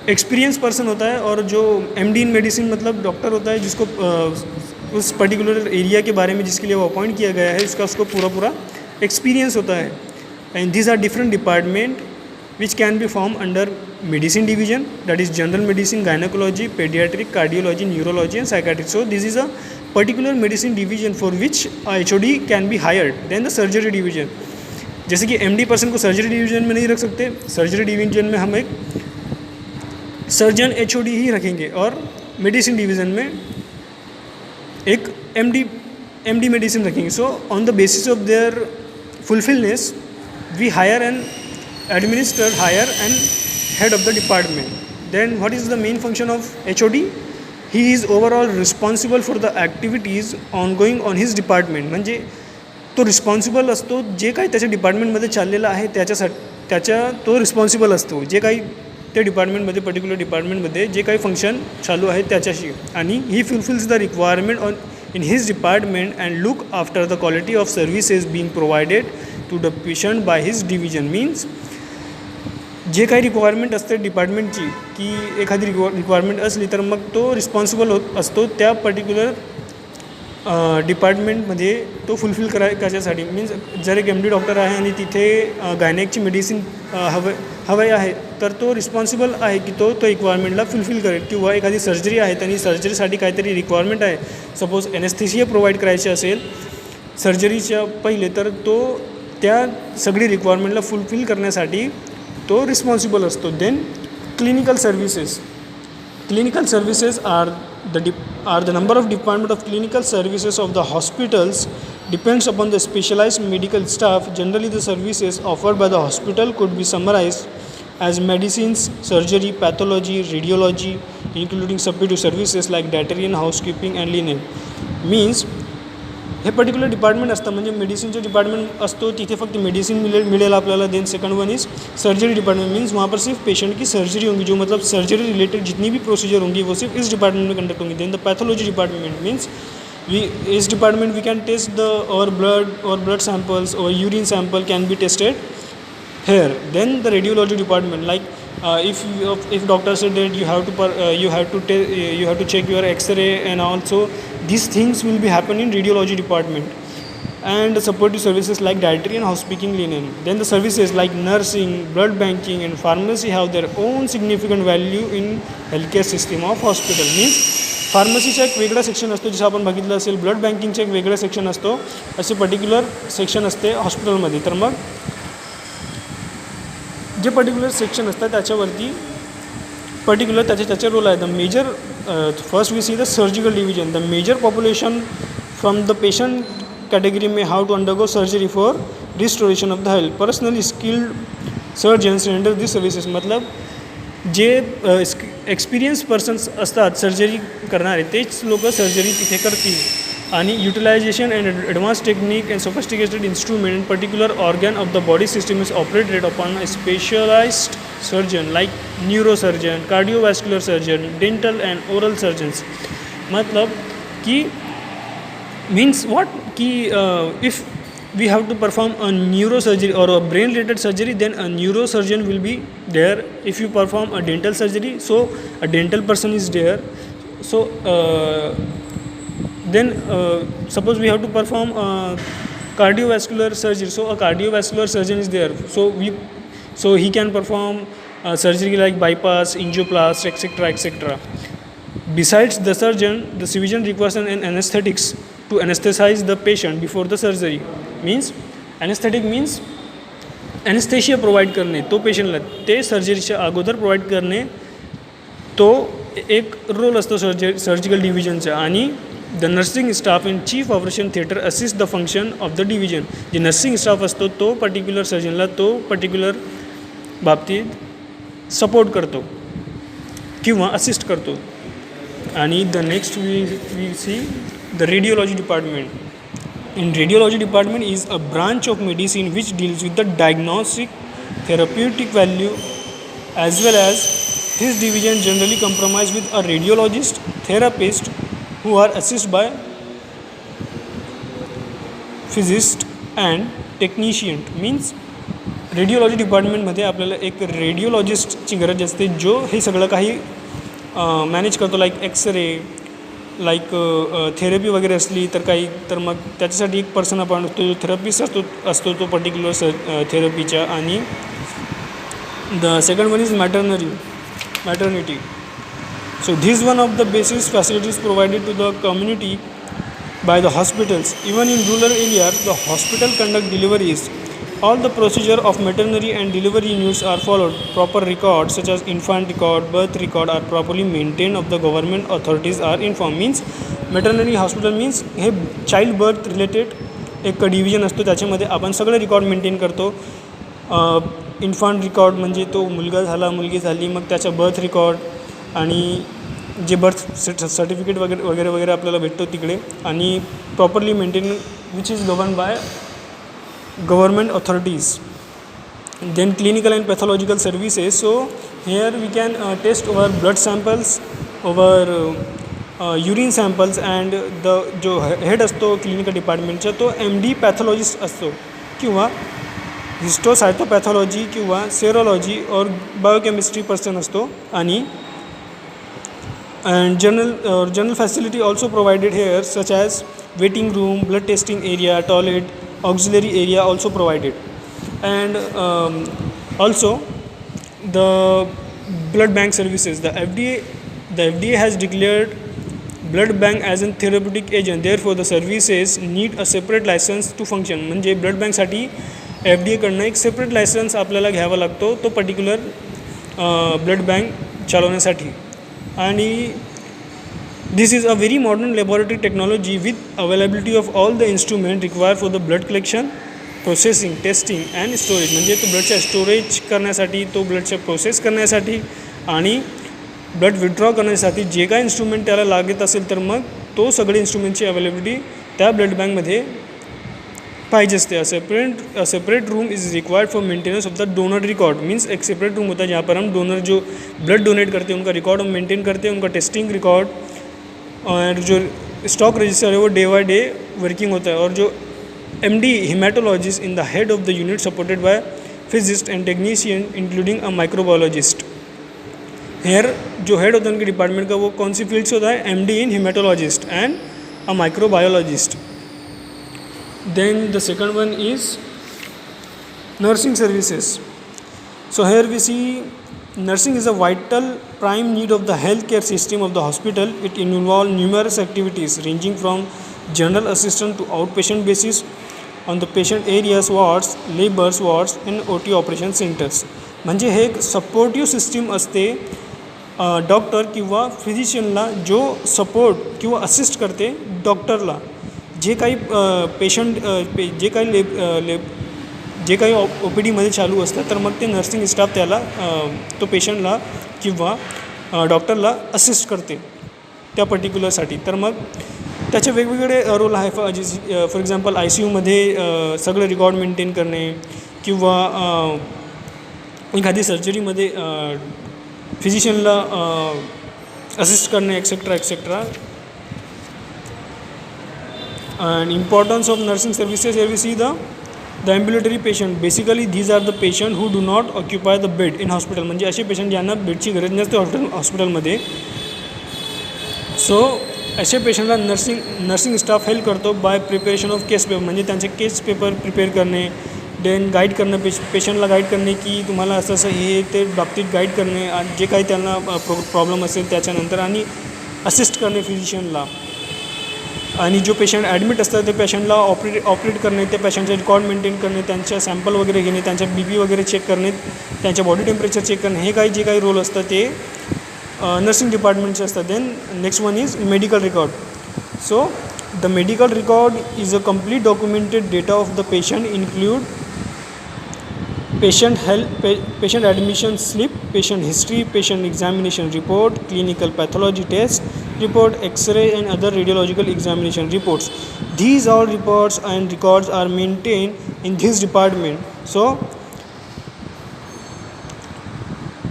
एक्सपीरियंस पर्सन होता है, और जो MD इन मेडिसिन मतलब डॉक्टर होता है जिसको उस पर्टिकुलर एरिया के बारे में जिसके लिए वो अपॉइंट किया गया है उसका पूरा एक्सपीरियंस होता है. And these are different department which can be form under medicine division, that is general medicine, gynaecology, paediatric, cardiology, neurology and psychiatry. So this is a particular medicine division for which HOD can be hired. Then the surgery division, जैसे कि MD पर्सन को सर्जरी डिवीजन में नहीं रख सकते, सर्जरी डिवीजन में हम एक सर्जन HOD ही रखेंगे, और मेडिसिन डिवीज़न में एक MD मेडिसिन रखेंगे. So on the basis of their fulfilness we hire an administrator, hire an head of the department. Then what is the main function of HOD? He is overall responsible for the activities ongoing on his department. म्हणजे तो रिस्पॉन्सिबल असतो जे काही त्याच्या डिपार्टमेंटमध्ये चाललेलं आहे त्याच्या तो रिस्पॉन्सिबल असतो, जे काही त्या डिपार्टमेंटमध्ये पर्टिक्युलर डिपार्टमेंटमध्ये जे काही फंक्शन चालू आहे त्याच्याशी. आणि he fulfils the requirement on in his department and look after the quality of services being provided to the patient by his division. Means जे काही रिक्वायरमेंट असते डिपार्टमेंटची, की एखादी रिक्वायरमेंट असली तर मग तो रिस्पॉन्सिबल असतो त्या पर्टिक्युलर डिपार्टमेंटमध्ये तो फुलफिल कशासाठी मीन्स जर एक MD डॉक्टर आहे आणि तिथे गायनेकची मेडिसिन हवं आहे तर तो रिस्पॉन्सिबल आहे की तो रिक्वायरमेंटला फुलफिल करेल. किंवा एखादी सर्जरी आहे त्यांनी सर्जरीसाठी काहीतरी रिक्वायरमेंट आहे, सपोज एनेस्थेशिया प्रोव्हाइड करायची असेल सर्जरीच्या पहिले, तर तो त्या सगळी रिक्वायरमेंटला फुलफिल करण्यासाठी तो रिस्पॉन्सिबल असतो. Then clinical services. Clinical services are the number of department of clinical services of the hospitals depends upon the specialized medical staff. Generally, the services offered by the hospital could be summarized as medicines, surgery, pathology, radiology, including supportive services like dietarian, housekeeping and linen. Means हे पर्टिक्युलर डिपार्टमेंट असतं, म्हणजे मेडिसिनचं डिपार्टमेंट असतो तिथे फक्त मेडिसिन मिळेल आपल्याला. Then second one is surgery department. Means वहाँ पर सिर्फ पेशेंट की सर्जरी होंगी, जो मतलब सर्जरी रिलेटेड जितनी भी प्रोसीजर होंगी वो सिर्फ इस डिपार्टमेंट में कंडक्ट होंगी. Then the pathology department means इस department we can test the और ब्लड सैम्पल्स और urine sample can be tested here. Then the radiology department, like if doctor said that you have to check your X-ray, and also these things will be happen in radiology department. And the supportive services like dietary and housekeeping linen. Then the services like nursing, blood banking and pharmacy have their own significant value in healthcare system of hospital. Means फार्मसीचा एक वेगळा सेक्शन असतो, जसं आपण बघितलं असेल. ब्लड बँकिंगचा एक वेगळा सेक्शन असतो, असे पर्टिक्युलर सेक्शन असते हॉस्पिटलमध्ये. तर मग जे पर्टिक्युलर सेक्शन असतात त्याच्यावरती पर्टिक्युलर त्याचे रोल आहे. The major first we see the surgical division. The major population from the patient category में how to undergo surgery for restoration of the health. Personally skilled surgeons render this services. मतलब जे एक्सपिरियन्स पर्सन्स असतात सर्जरी करणारे तेच लोक सर्जरी तिथे करतील. आणि utilisation and advance technique and sophisticated instrument and particular organ of the body system is operated upon a specialised surgeon like neurosurgeon, cardiovascular surgeon, dental and oral surgeons. मतलब कि मीन्स व्हाट कि if we have to perform a neurosurgery or a brain related surgery, then a neurosurgeon will be there. If you perform a dental surgery, so a dental person is there. So then suppose we have to perform cardiovascular surgery, so a cardiovascular surgeon is there. So he can perform surgery like bypass, angioplasty, etc. Besides the surgeon, the physician requires an anesthetics to anesthetize the patient before the surgery. Means anaesthetic means anaesthesia provide करणे तो पेशंटला, ते सर्जरीच्या अगोदर प्रोव्हाइड करणे, तो एक रोल असतो सर्जिकल डिव्हिजनचा. आणि the nursing staff and chief operation theatre assist the function of the division. जे नर्सिंग स्टाफ असतो तो पर्टिक्युलर सर्जनला तो पर्टिक्युलर बाबतीत सपोर्ट करतो किंवा असिस्ट करतो. आणि the next we see the radiology department. In radiology department is a branch of medicine which deals with the diagnostic, therapeutic value as well as this division generally comprised with a radiologist, therapist who are assisted by physicist and technician. Means radiology डिपार्टमेंटमध्ये आपल्याला एक रेडिओलॉजिस्टची गरज असते जो हे सगळं काही मॅनेज करतो. लाईक एक्सरे, लाईक थेरपी वगैरे असली तर मग त्याच्यासाठी एक पर्सन आपण तो थेरपिस्ट असतो तो पर्टिक्युलर थेरपीच्या. आणि the second one is maternity. So this one of the basic facilities provided to the community by the hospitals. Even in rural area the hospital conduct deliveries. All the procedure of maternity and delivery units are followed. Proper records such as infant record, birth record are properly maintained of the government authorities are informed. Means maternity hospital means हे चाइल्ड बर्थ रिलेटेड एक डिव्हिजन असतो, त्याच्यामध्ये आपण सगळे रेकॉर्ड मेंटेन करतो. इन्फंट रिकॉर्ड म्हणजे तो मुलगा झाला मुलगी झाली मग त्याचा बर्थ रेकॉर्ड आणि जे बर्थ सर्टिफिकेट वगैरे आपल्याला भेटतो तिकडे. आणि properly maintain which is govern by government authorities. Then clinical and pathological services. So here we can test our blood samples, our urine samples, and the जो हेड असतो क्लिनिकल डिपार्टमेंटचा तो MD पॅथॉलॉजिस्ट असतो किंवा हिस्टोसायटोपॅथॉलॉजी किंवा सेरोलॉजी और बायोकेमिस्ट्री पर्सन असतो. आणि And general facility also provided here, such as waiting room, blood testing area, toilet, auxiliary area also provided. And also the blood bank services. The FDA has declared blood bank as a therapeutic agent. Therefore the services need a separate license to function. म्हणजे ब्लड बँकसाठी FDA कडनं एक सेपरेट लायसन्स आपल्याला घ्यावा लागतो तो पर्टिक्युलर ब्लड बँक चालवण्यासाठी. आणि this is a very modern laboratory technology with availability of all the instrument required for the blood collection, processing, testing and storage. म्हणजे तो ब्लडच्या स्टोरेज करण्यासाठी, तो ब्लडच्या प्रोसेस करण्यासाठी आणि ब्लड विड्रॉ करण्यासाठी जे काय इन्स्ट्रुमेंट त्याला लागत असेल तर मग तो सगळे इन्स्ट्रुमेंटची अवेलेबिलिटी त्या ब्लड बँकमध्ये पाहिजे असते. Separate room is required for maintenance of the donor record. Means एक सेपरेट रूम होता है जहाँ पर हम डोनर जो ब्लड डोनेट करते हैं उनका रिकॉर्ड हम मेंटेन करते हैं, उनका टेस्टिंग रिकॉर्ड और जो स्टॉक रजिस्टर है वो डे बाय डे वर्किंग होता है. और जो MD hematologist in the head of the unit supported by physicist and technician including a microbiologist. Here जो हेड होता है उनके डिपार्टमेंट का वो कौन सी फील्ड से होता है, MD in hematologist and a microbiologist. Then the second one is nursing services. So here we see nursing is a vital prime need of the healthcare system of the hospital. It involves numerous activities ranging from general assistant to outpatient basis on the patient areas, wards, labors wards and OT operation centers. म्हणजे हे एक सपोर्टिव्ह सिस्टीम असते डॉक्टर किंवा फिजिशियनला जो सपोर्ट किंवा असिस्ट करते डॉक्टरला. जे काही पेशंट जे काही OPDमध्ये चालू असतं तर मग ते नर्सिंग स्टाफ त्याला तो पेशंटला किंवा डॉक्टरला असिस्ट करते त्या पर्टिक्युलरसाठी. तर मग त्याचे वेगवेगळे रोल आहे. फॉर एक्झाम्पल ICUमध्ये सगळं रेकॉर्ड मेंटेन करणे किंवा एखादी सर्जरीमध्ये फिजिशियनला असिस्ट करणे etcetera etcetera. And importance of nursing services here we see the ambulatory patient. Basically these are the patient who do not occupy the bed in hospital. म्हणजे असे पेशंट ज्यांना बेडची गरज नसते हॉस्पिटलमध्ये. सो अशा पेशंटला नर्सिंग स्टाफ हेल्प करतो by preparation of case paper. म्हणजे त्यांचे केस पेपर प्रिपेअर करणे, देन गाईड करणं, पेशंटला गाईड करणे की तुम्हाला असं असं हे ते बाबतीत गाईड करणे आणि जे काही त्यांना प्रॉब्लेम असेल त्याच्यानंतर आणि असिस्ट करणे फिजिशियनला. आणि जो पेशंट ॲडमिट असतात ते पेशंटला ऑपरेट करणे, ते पेशंटचे रेकॉर्ड मेंटेन करणे, त्यांच्या सॅम्पल वगैरे घेणे, त्यांच्या BP वगैरे चेक करणे, त्यांच्या बॉडी टेम्परेचर चेक करणे, हे जे काही रोल असतात ते नर्सिंग डिपार्टमेंटचे असतात. Then next one is medical record. So the medical record is a complete documented data of the patient include patient health, patient admission slip, patient history, patient examination report, clinical pathology test report, X-ray and other radiological examination reports. These all reports and records are maintained in this department. So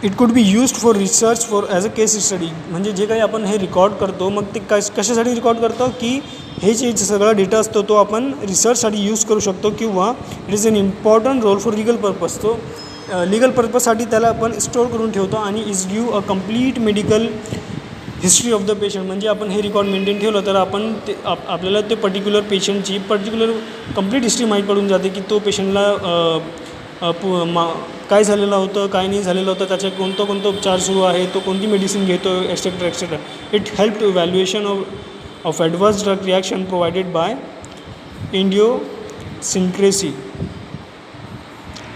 it could be used for research for as a case study. म्हणजे जे काही आपण हे रेकॉर्ड करतो मग ते कशासाठी रेकॉर्ड करतो की हे जे सगळा डेटा असतो तो आपण रिसर्चसाठी यूज करू शकतो किंवा it is an important role for legal purpose. तो लीगल पर्पजसाठी त्याला आपण स्टोअर करून ठेवतो आणि is give a complete medical history of the patient. म्हणजे आपण हे रेकॉर्ड मेंटेन ठेवलं तर आपण ते आपल्याला ते पर्टिक्युलर पेशंटची कम्प्लीट हिस्ट्री माहीत पडून जाते की तो पेशंटला काय झालेलं होतं, काय नाही झालेलं होतं, त्याचे कोणतं उपचार सुरू आहे, तो कोणती मेडिसिन घेतो etcetera etcetera. It help to evaluation of adverse drug reaction provided by idiosyncrasy.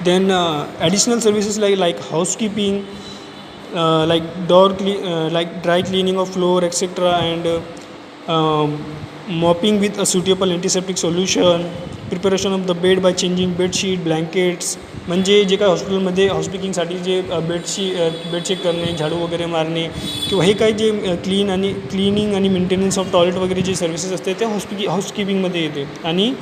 Then additional services like housekeeping, like dry cleaning of floor etc. and mopping with a suitable antiseptic solution, preparation of the bed by changing bed sheet, blankets. म्हणजे जे काय हॉस्पिटलमध्ये हाऊसकीपिंगसाठी जे बेड चेक करणे, झाडू वगैरे मारणे किंवा हे काही जे क्लिनिंग आणि मेंटेनन्स ऑफ टॉयलेट वगैरे जे सर्व्हिसेस असते ते हाऊसकीपिंगमध्ये येते. आणि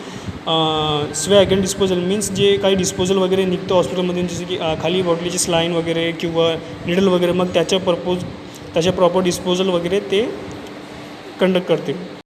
स्वॅग अँड डिस्पोजल मीन्स जे काही डिस्पोजल वगैरे निघतो हॉस्पिटलमध्ये जसे की खाली बॉटलीची स्लाईन वगैरे किंवा निडल वगैरे मग त्याच्या प्रॉपर डिस्पोजल वगैरे ते कंडक्ट करते.